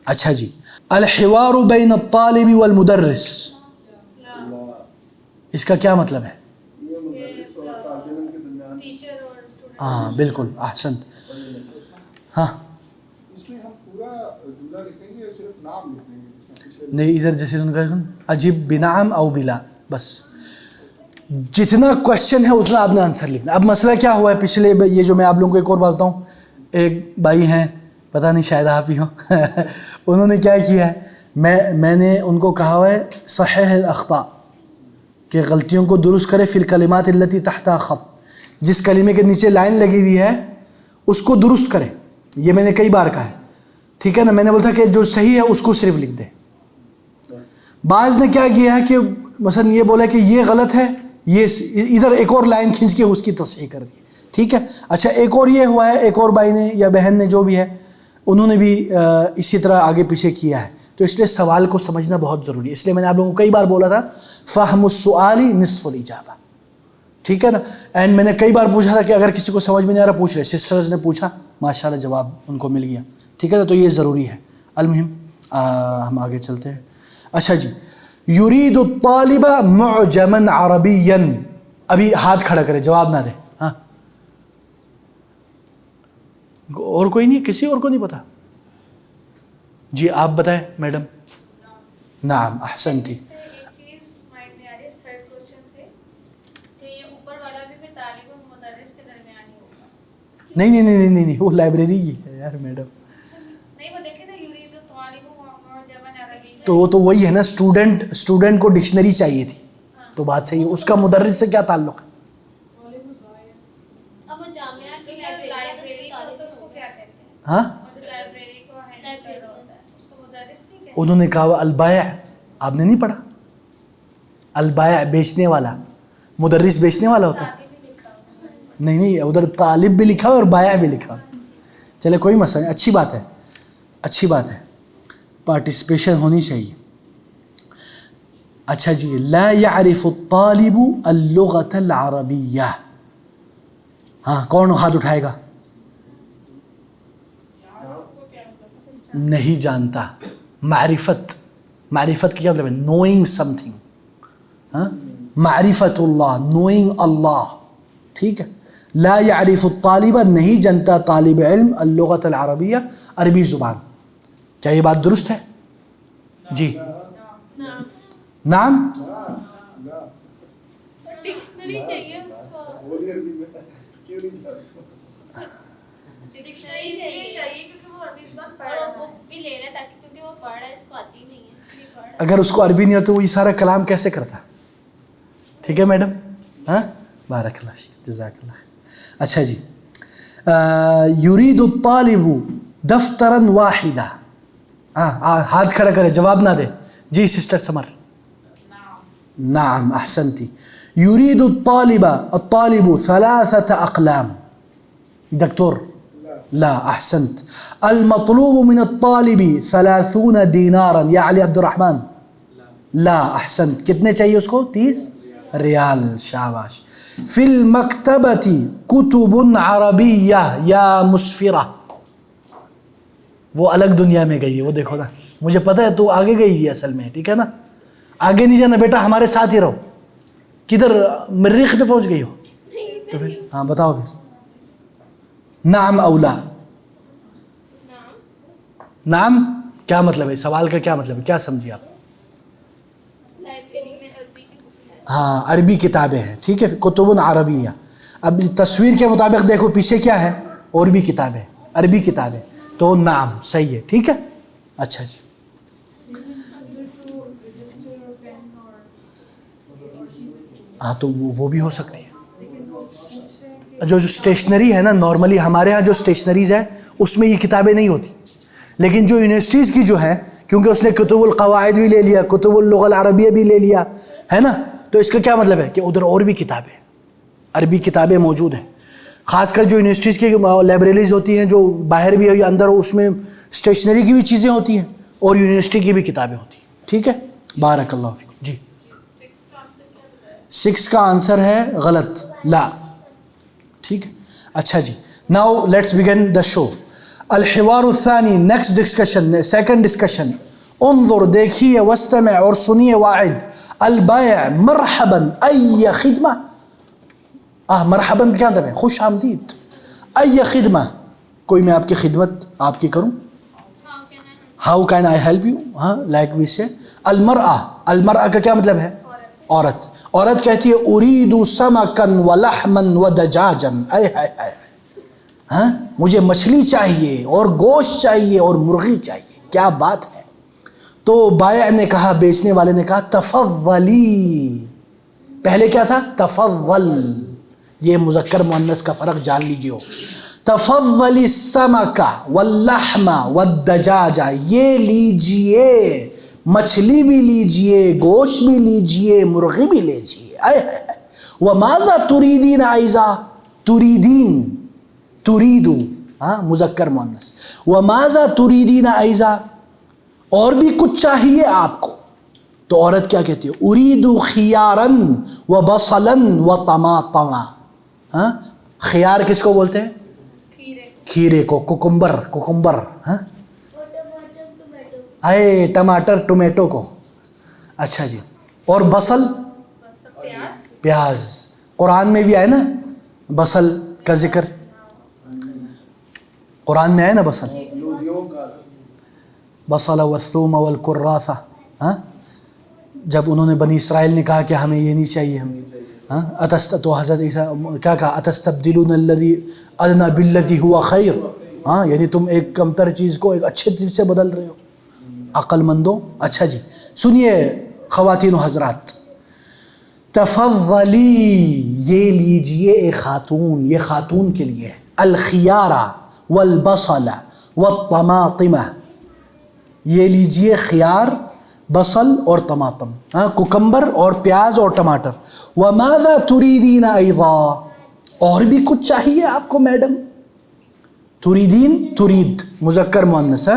اچھا جی, الحوار بین الطالب والمدرس, اس کا کیا مطلب ہے؟ یہ مدرس اور طالب علم کے درمیان. ٹیچر اور اسٹوڈنٹ. ہاں بالکل, احسنت. ہاں اس میں ہم پورا جملہ لکھیں گے یا صرف نام لکھیں گے؟ نہیں, ادھر جیسے ان کا عجیب بنعم او بلا, بس جتنا کوشچن ہے اتنا آپ نے آنسر لکھنا. اب مسئلہ کیا ہوا ہے پچھلے, یہ جو میں آپ لوگوں کو ایک اور بات بتاؤں, ایک بھائی ہیں, پتہ نہیں شاید آپ ہی ہوں, انہوں نے کیا کیا ہے, میں نے ان کو کہا ہوا ہے صحیح الاخطاء, کہ غلطیوں کو درست کرے, فی الکلمات التی تحت خط, جس کلمے کے نیچے لائن لگی ہوئی ہے اس کو درست کرے. یہ میں نے کئی بار کہا ہے, ٹھیک ہے نا. میں نے بولا تھا کہ جو صحیح ہے اس کو صرف لکھ دے. بعض نے کیا کیا ہے کہ مثلا یہ بولا کہ یہ غلط ہے, یہ ادھر ایک اور لائن کھینچ کے اس کی تصحیح کر دی, ٹھیک ہے. اچھا ایک اور یہ ہوا ہے, ایک اور بھائی نے یا بہن نے جو بھی ہے انہوں نے بھی اسی طرح آگے پیچھے کیا ہے. تو اس لیے سوال کو سمجھنا بہت ضروری ہے. اس لیے میں نے آپ لوگوں کو کئی بار بولا تھا فہم السؤال نصف الاجابہ, ٹھیک ہے نا. اینڈ میں نے کئی بار پوچھا تھا کہ اگر کسی کو سمجھ میں نہیں آ رہا پوچھ لے. سسٹرز نے پوچھا, ماشاءاللہ جواب ان کو مل گیا, ٹھیک ہے نا. تو یہ ضروری ہے. المہم ہم آگے چلتے ہیں. اچھا جی, یرید الطالب معجما عربیا. ابھی ہاتھ کھڑا کرے, جواب نہ دے. ہاں اور کوئی نہیں, کسی اور کو نہیں پتا؟ جی آپ بتائیں میڈم. نعم احسنتی. ایک چیز مائنڈ میں آ رہی ہے اس تھرڈ کوشچن سے کہ یہ اوپر والا بھی پھر طالب و مدرس کے درمیان ہی ہوگا. نہیں وہ لائبریری ہی ہے یار میڈم. نہیں وہ دیکھیں نا, یرید الطالب معجما عربیا. تو وہ تو وہی ہے نا, اسٹوڈنٹ کو ڈکشنری چاہیے تھی, تو بات صحیح ہے. اس کا مدرس سے کیا تعلق ہے؟ اب وہ جامعہ کی لائبریری کو تو اس کو کیا کہتے ہیں؟ ہاں اور جو لائبریری کو ہینڈل کر رہا ہوتا ہے اس کو مدرس نہیں کہتے. انہوں نے کہا البائع, آپ نے نہیں پڑھا؟ البائع بیچنے والا, مدرس بیچنے والا ہوتا ہے. نہیں ادھر طالب بھی لکھا ہوا اور بائع بھی لکھا ہوا. چلے کوئی مسئلہ نہیں, اچھی بات ہے, اچھی بات ہے, پارٹیسپیشن ہونی چاہیے. اچھا جی, لا يعرف الطالب اللغة العربية. ہاں کون ہاتھ اٹھائے گا؟ نہیں جانتا. معرفت کی کیا مطلب ہے؟ Knowing some thing. ہاں معرفت اللہ, نوئنگ اللہ, ٹھیک ہے. لا يعرف الطالب, نہیں جانتا طالب علم اللغة العربیہ, عربی زبان. کیا یہ بات درست ہے؟ جی نعم. ڈکشنری چاہیے اس کو. بولیے عربی میں کیوں نہیں جانتا؟ ڈکشنری اس لیے چاہیے. چاہیے کیونکہ وہ عربی زبان پڑھ اور رہا وہ ہے. بک بھی لے رہا ہے تاکہ کیونکہ وہ پڑھ رہا ہے, اس کو آتی نہیں ہے اس لیے پڑھ رہا ہے. اگر اس کو عربی نہیں ہوتا وہ یہ سارا کلام کیسے کرتا؟ ٹھیک ہے میڈم. ہاں بارک اللہ فیک, جزاک اللہ. اچھا جی, یرید الطالب دفترا واحدا. ہاں ہاتھ کھڑا کرے, جواب نہ دے. جی سسٹر سمر. نعم احسنتی. یرید الطالب ثلاثة اقلام. دکتور لا احسنت. المطلوب من الطالب 30 دینارا. یا علی عبد الرحمن لا احسنت. کتنے چاہیے اس کو؟ 30 ریال. شاباش. فی المکتبۃ کتب عربیہ یا مسفرہ. وہ الگ دنیا میں گئی ہے, وہ دیکھو نا, مجھے پتہ ہے تو آگے گئی ہے اصل میں, ٹھیک ہے نا. آگے نہیں جانا بیٹا, ہمارے ساتھ ہی رہو. کدھر مریخ پہ پہنچ گئی ہو؟ تو پھر ہاں بتاؤ پھر. نعم اولا. نعم کیا مطلب ہے؟ سوال کا کیا مطلب ہے, کیا سمجھیے آپ؟ لائبریری میں عربی کی بکس ہیں. ہاں عربی کتابیں ہیں, ٹھیک ہے. کتب عربیہ. اب تصویر کے مطابق دیکھو پیچھے کیا ہے, اور بھی کتابیں, عربی کتابیں. تو نعم صحیح ہے, ٹھیک ہے. اچھا جی, ہاں تو وہ بھی ہو سکتی ہے. جو اسٹیشنری ہے نا, نارملی ہمارے ہاں جو اسٹیشنریز ہیں اس میں یہ کتابیں نہیں ہوتی, لیکن جو یونیورسٹیز کی جو ہے, کیونکہ اس نے کتب القواعد بھی لے لیا, کتب اللغة العربیہ بھی لے لیا ہے نا, تو اس کا کیا مطلب ہے کہ ادھر اور بھی کتابیں, عربی کتابیں موجود ہیں. خاص کر جو یونیورسٹیز کی لائبریریز ہوتی ہیں جو باہر بھی ہے اندر, اس میں اسٹیشنری کی بھی چیزیں ہوتی ہیں اور یونیورسٹی کی بھی کتابیں ہوتی ہیں, ٹھیک ہے. بارک اللہ فیکم. جی 6 کا آنسر ہے غلط, لا, ٹھیک ہے. اچھا جی, now let's begin the show. الحوار الثانی, نیکسٹ ڈسکشن, سیکنڈ ڈسکشن. انظر دیکھیے, واستمع اور سنیے. واعد البائع مرحبا ای خدمہ. مرحبا کیا مطلب ہے؟ خوش آمدید. ای خدمہ, کوئی میں آپ کی خدمت آپ کی کروں. How can I help you. ہاں لائک وی سے. المرأة, المرأة کا کیا مطلب ہے؟ عورت. عورت کہتی ہے اريد سمكا ولحما ودجاجا. ہاں مجھے مچھلی چاہیے اور گوشت چاہیے اور مرغی چاہیے. کیا بات ہے. تو بائع نے کہا, بیچنے والے نے کہا تفضلی. پہلے کیا تھا؟ تفضل. یہ مذکر مؤنث کا فرق جان لیجیے. تفضلی السمک واللحم والدجاج، یہ لیجئے، مچھلی بھی لیجئے، گوشت بھی لیجئے، مرغی بھی لیجئے. وماذا تريدين ایزا، تريدين، تريدو، ہاں مذکر مؤنث. وماذا تريدين ایزا، اور بھی کچھ چاہیے آپ کو. تو عورت کیا کہتی ہے؟ اريد خيارا وبصلا وطماطما. ہاں خیار کس کو بولتے ہیں؟ کھیرے کو، کوکمبر، کوکمبر. ہاں اے ٹماٹر، ٹومیٹو کو. اچھا جی. اور بصل، پیاز. قرآن میں بھی آئے نا بصل کا ذکر، قرآن میں آئے نا بصل. بصل والثوم والکراثہ. ہاں جب انہوں نے بنی اسرائیل نے کہا کہ ہمیں یہ نہیں چاہیے، ہم ہاں تو حضرت عیسیٰ کیا کہا؟ اتستبدلون الذی ادنی بالذی هو خیر. ہاں یعنی تم ایک کمتر چیز کو ایک اچھے چیز سے بدل رہے ہو، عقل مندو. اچھا جی سنیے خواتین و حضرات، تفضلی، یہ لیجئے ایک خاتون، یہ خاتون کے لیے. الخیارہ والبصل والطماطم، یہ لیجئے خیار، بصل اور طماطم، ہاں کوکمبر اور پیاز اور ٹماٹر. وماذا تريدين ایضا، اور بھی کچھ چاہیے آپ کو میڈم. تريدين، تريد مذکر مؤنث ہے.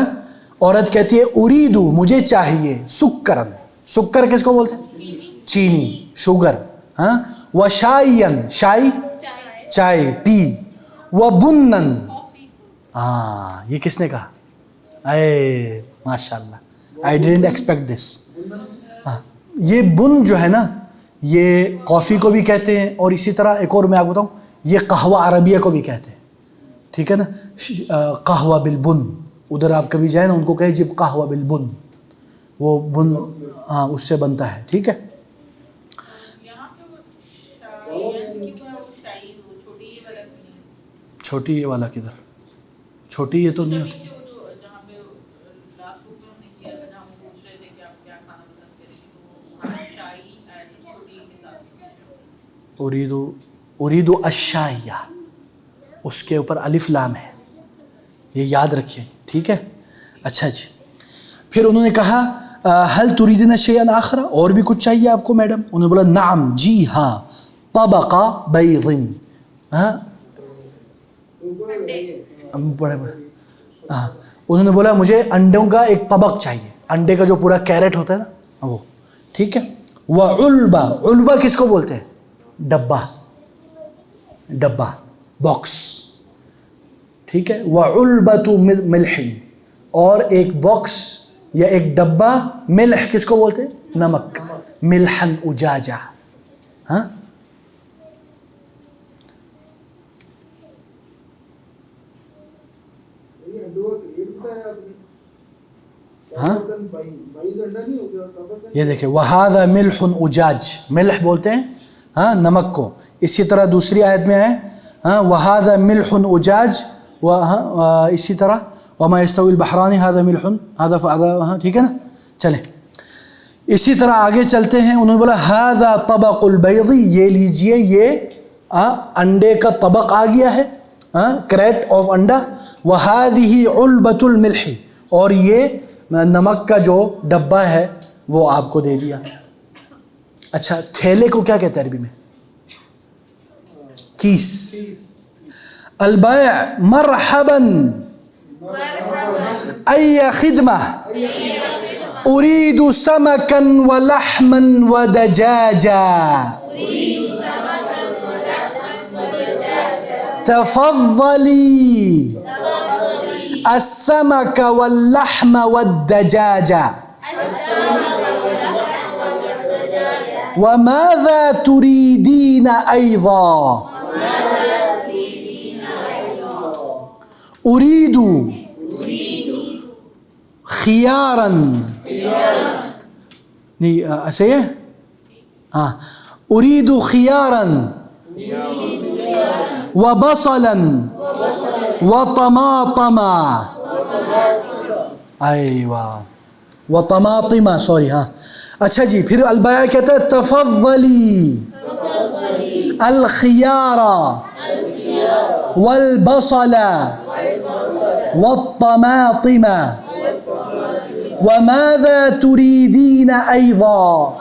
عورت کہتی ہے اریدو، مجھے چاہیے، سکرن، سکر کس کو بولتے ہیں؟ چینی، شوگر. ہاں وشائین، شائی چائے، ٹی. وبنن، ہاں یہ کس نے کہا؟ اے ماشاء اللہ، I didn't expect this. یہ بن جو ہے نا، یہ کافی کو بھی کہتے ہیں، اور اسی طرح ایک اور میں آپ کو بتاؤں، یہ قہوہ عربیہ کو بھی کہتے ہیں. ٹھیک ہے نا، قہوہ بالبن. ادھر آپ کبھی جائیں نا ان کو کہیں جب قہوہ بالبن، وہ بن ہاں اس سے بنتا ہے. ٹھیک ہے. چھوٹی یہ والا کدھر؟ چھوٹی یہ تو نہیں ہوتی. اریدو الشائیہ، اس کے اوپر الف لام ہے، یہ یاد رکھیں. ٹھیک ہے. اچھا جی. پھر انہوں نے کہا هل تريدين شيئا آخر، اور بھی کچھ چاہیے آپ کو میڈم؟ انہوں نے بولا نعم، جی ہاں. طبق بیض، ہاں انہوں نے بولا مجھے انڈوں کا ایک طبق چاہیے، انڈے کا جو پورا کیرٹ ہوتا ہے نا وہ. ٹھیک ہے. وعلبہ، علبہ کس کو بولتے ہیں؟ ڈبہ، ڈبہ، باکس. ٹھیک ہے. وعلبۃ ملح، اور ایک باکس یا ایک ڈبہ ملح کس کو بولتے ہیں؟ نمک. ملحن اجاجہ. ہاں ہاں یہ دیکھیں، وَهَذَا مِلْحٌ اُجَاج، ملح بولتے ہیں ہاں نمک کو. اسی طرح دوسری آیت میں ہے ہاں وَهَذَا مِلْحٌ اُجَاج، اسی طرح وَمَا يَسْتَوِي الْبَحْرَانِ هَذَا مِلْحٌ هَذَا فَعَذَا. ٹھیک ہے نا. چلیں اسی طرح آگے چلتے ہیں. انہوں نے بولا هَذَا طَبَقُ الْبَيْضِ، یہ لیجئے، یہ انڈے کا طبق آ گیا ہے، کریٹ آف انڈا. وَهَذِهِ عُلْبَةُ الْمِلْحِ، اور یہ نمک کا جو ڈبہ ہے وہ آپ کو دے دیا. اچھا تھیلے کو کیا کہتے ہیں عربی میں؟ کیس. البیع مرحبا، ای خدمہ، اريد سمكا ولحما ودجاجا، تفضلي السمك واللحم والدجاج. وماذا تريدين أيضا؟ أريد خيارا، ایسے ہے ہاں. أريد خيارا وبصلا وطماطما، ایوہ وطماطما، سوری ہاں. اچھا جی. پھر البیع کہتا ہے تفضلی الخيار والبصل والطماطم وماذا تريدين أيضا؟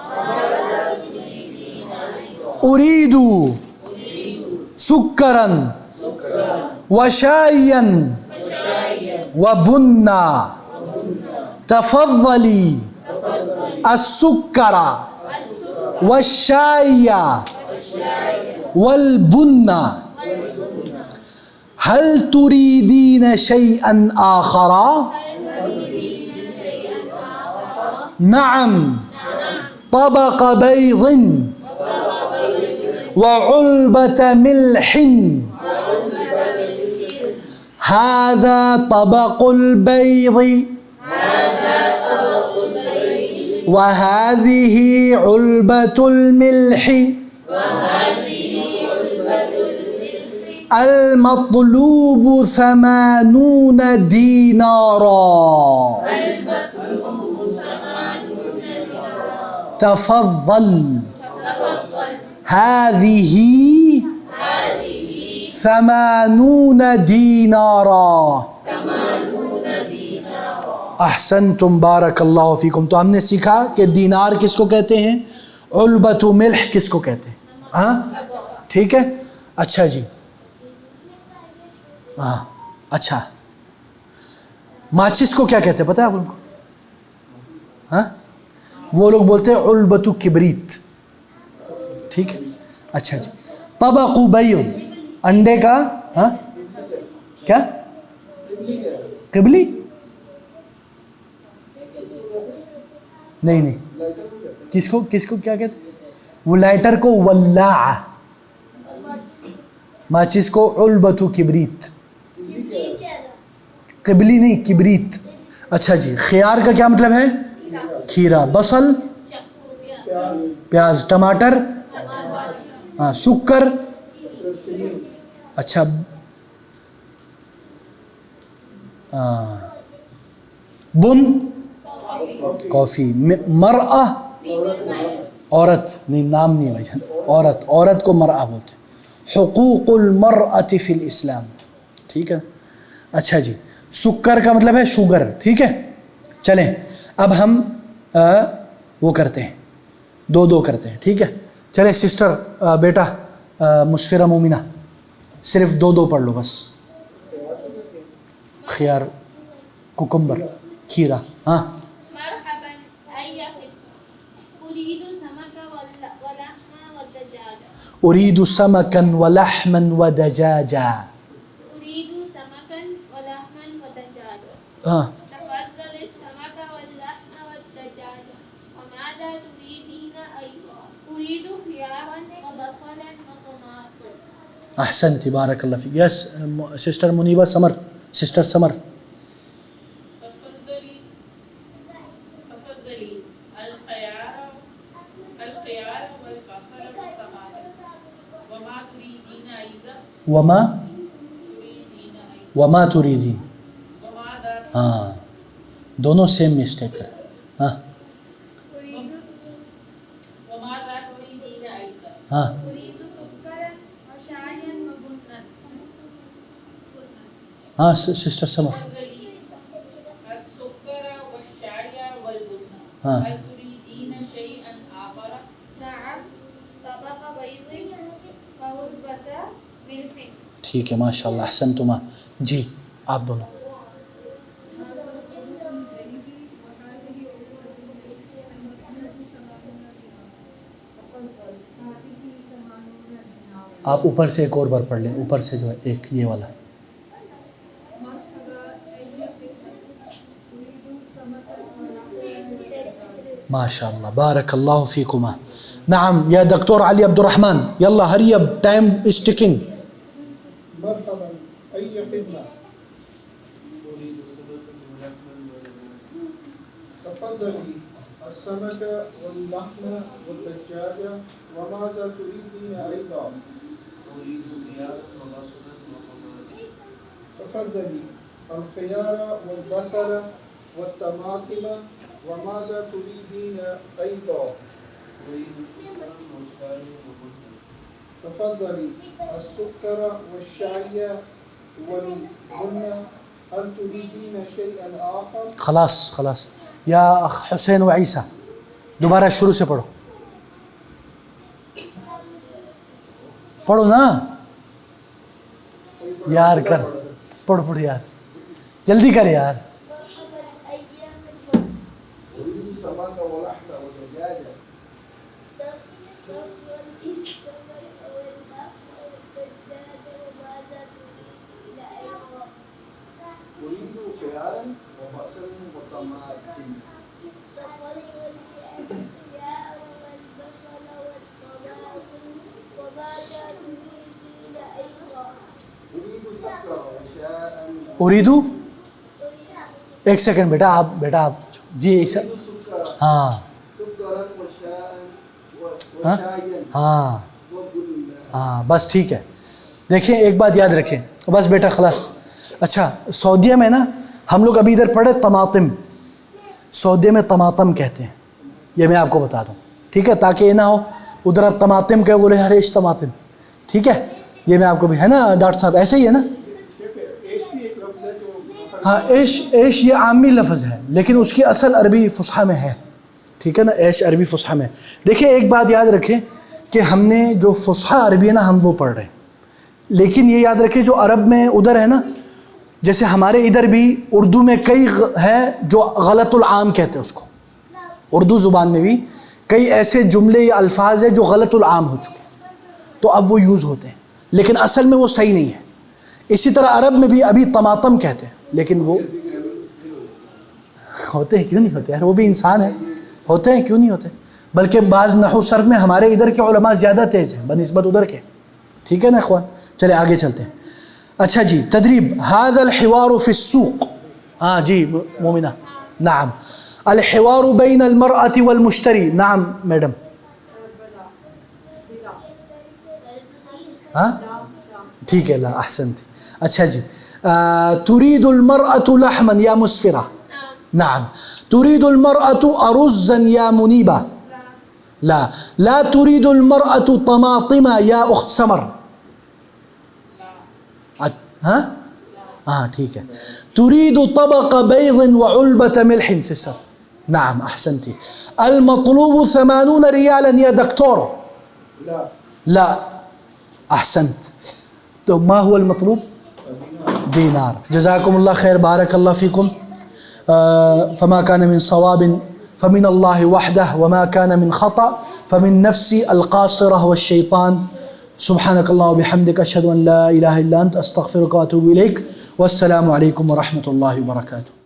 أريد سكرا وشايا وبنا. تفضلي السكر والشاي والبن. هل تريدين شيئا آخر؟ نعم. طبق بيض وعلبة ملح. هذا طبق البيض وهذه علبة الملح. المطلوب 80 دينارا. تفضل. هذه 80 دینارا. احسنتم بارک اللہ فیکم. تو ہم نے سیکھا کہ دینار کس کو کہتے ہیں, علبۃ ملح کس کو کہتے ہیں. ہاں ٹھیک ہے. اچھا جی ہاں اچھا, ماچس کو کیا کہتے ہیں پتہ ہے آپ لوگوں کو؟ ہاں وہ لوگ بولتے ہیں علبۃ کبریت. ٹھیک ہے اچھا جی. طبق بیض انڈے کا, ہاں کیا قبلی؟ نہیں کس کو کیا کہتے ہیں؟ وہ لائٹر کو ولاع, ماچس کو علبۃ کبریت. قبلی نہیں کبریت. اچھا جی. خیار کا کیا مطلب ہے؟ کھیرا. بصل پیاز. ٹماٹر ہاں. سکر اچھا بن کافی. مرأہ عورت نہیں, نام نہیں ہے بھائی جان. عورت کو مرأہ بولتے ہیں. حقوق المرأة فی الاسلام. ٹھیک ہے اچھا جی. سکر کا مطلب ہے شوگر. ٹھیک ہے چلیں اب ہم وہ کرتے ہیں, دو کرتے ہیں. ٹھیک ہے چلیں سسٹر بیٹا مسفرہ مومنہ صرف دو پڑھ لو بس. خیار, کوکمبر, کھیرا. ہاں مرحبا أي خدمة. أريد سمك ولحما ودجاجة. أريد سمكا ولحما ودجاجا. أريد سمكا ولحما ودجاجة. تفضل السمك واللحم والدجاجة. وماذا تريدين أيضا؟ أريد خيارا وبصلا وطماطم. احسنت بارک اللہ فیک. یس سسٹر منیبہ سمر. سسٹر سمر. تفضلي الخيار والبصل والطماطم. وما تريدين أيضا؟ وما تريدين. وماذا ہاں دونوں سیم مسٹیک ہے. ہاں وماذا تريدين أيضا؟ ہاں أريد سكرا وشايا وبنا. ہاں سسٹر سمر. تفضلي السكر والشاي والبن. ہاں هل تريدين شيئا آخر؟ نعم. طبق بيض وعلبة ملح. ٹھیک ہے ماشاء اللہ احسنتما. جی آپ دونوں. آپ اوپر سے ایک اور بار پڑھ لیں, اوپر سے جو ہے ایک یہ والا. ماشاء اللہ بارک اللہ فیکما. نعم یا دکتور علی عبد الرحمن یلا ہری اب, ٹائم از ٹکنگ. مرحبا أي خدمة. تفضلي السمك واللحم والدجاجة. وماذا تريدين أيضا؟ تفضلي الخيار والبصل والطماطم. وماذا تريدين أيضا؟ تفضلي السكر والشاي والبن هل تريدين شيئا آخر؟ خلاص خلاص یا حسین و عیسیٰ دوبارہ شروع سے پڑھو، پڑھو نا یار، کر پڑھ یار، جلدی کر یار. أريد سمك ولحم ودجاجة. أريد خيارا وبصل وطماطم. أريد سكر وشاء. اریدو ایک سیکنڈ بیٹا آپ جی عیسیٰ أريد سكر ہاں سكرا وشاء ہاں وشايا ہاں وبن. ہاں بس ٹھیک ہے. دیکھیں ایک بات یاد رکھیں بس بیٹا خلاص. اچھا سعودیہ میں نا ہم لوگ ابھی ادھر پڑھے طماطم، سعودیہ میں طماطم کہتے ہیں، یہ میں آپ کو بتا دوں ٹھیک ہے، تاکہ یہ نہ ہو ادھر آپ طماطم کہ بولے ہر ایش طماطم، ٹھیک ہے، یہ میں آپ کو بھی ہے نا ڈاکٹر صاحب ایسے ہی ہے نا. ایش بھی ایک لفظ ہے جو ہاں عیش یہ عامی لفظ ہے لیکن اس کی اصل عربی فصحی میں ہے، ٹھیک ہے نا، عیش عربی فصحی میں. دیکھیں ایک بات یاد رکھیں کہ ہم نے جو فصحی عربی ہے نا ہم وہ پڑھ رہے ہیں، لیکن یہ یاد رکھیں جو عرب میں ادھر ہے نا، جیسے ہمارے ادھر بھی اردو میں کئی ہے جو غلط العام کہتے ہیں اس کو، اردو زبان میں بھی کئی ایسے جملے یا الفاظ ہیں جو غلط العام ہو چکے تو اب وہ یوز ہوتے ہیں لیکن اصل میں وہ صحیح نہیں ہے. اسی طرح عرب میں بھی ابھی طماطم کہتے ہیں لیکن وہ ہوتے ہیں کیوں نہیں ہوتے یار، وہ بھی انسان ہیں، ہوتے ہیں کیوں نہیں ہوتے، بلکہ بعض نحو صرف میں ہمارے ادھر کے علماء زیادہ تیز ہیں بنسبت ادھر کے. ٹھیک ہے نا اخوان، چلے آگے چلتے ہیں. اچھا جی تدریب هذا الحوار في السوق. ہاں جی مومنہ نعم. الحوار بين المرأة والمشتری. نعم میڈم. ہاں ٹھیک ہے لا احسنت. اچھا جی تريد المرأة لحما یا مسفرة. نعم. تريد المرأة أرزا يا منيبة. لا. لا تريد المرأة طماطم يا أخت سمر. ہاں ہاں ٹھیک ہے. تريد طبق بيض وعلبة ملح سسٹر. نعم احسنتي. المطلوب 80 ريالا يا دكتور. لا لا احسنت. تو ما هو المطلوب؟ دينار. جزاكم الله خير بارك الله فيكم. فما كان من صواب فمن الله وحده وما كان من خطأ فمن نفسي القاصرة والشيطان. سبحانك الله وبحمدك أشهد أن لا إله إلا أنت أستغفرك وأتوب إليك والسلام عليكم ورحمة الله وبركاته.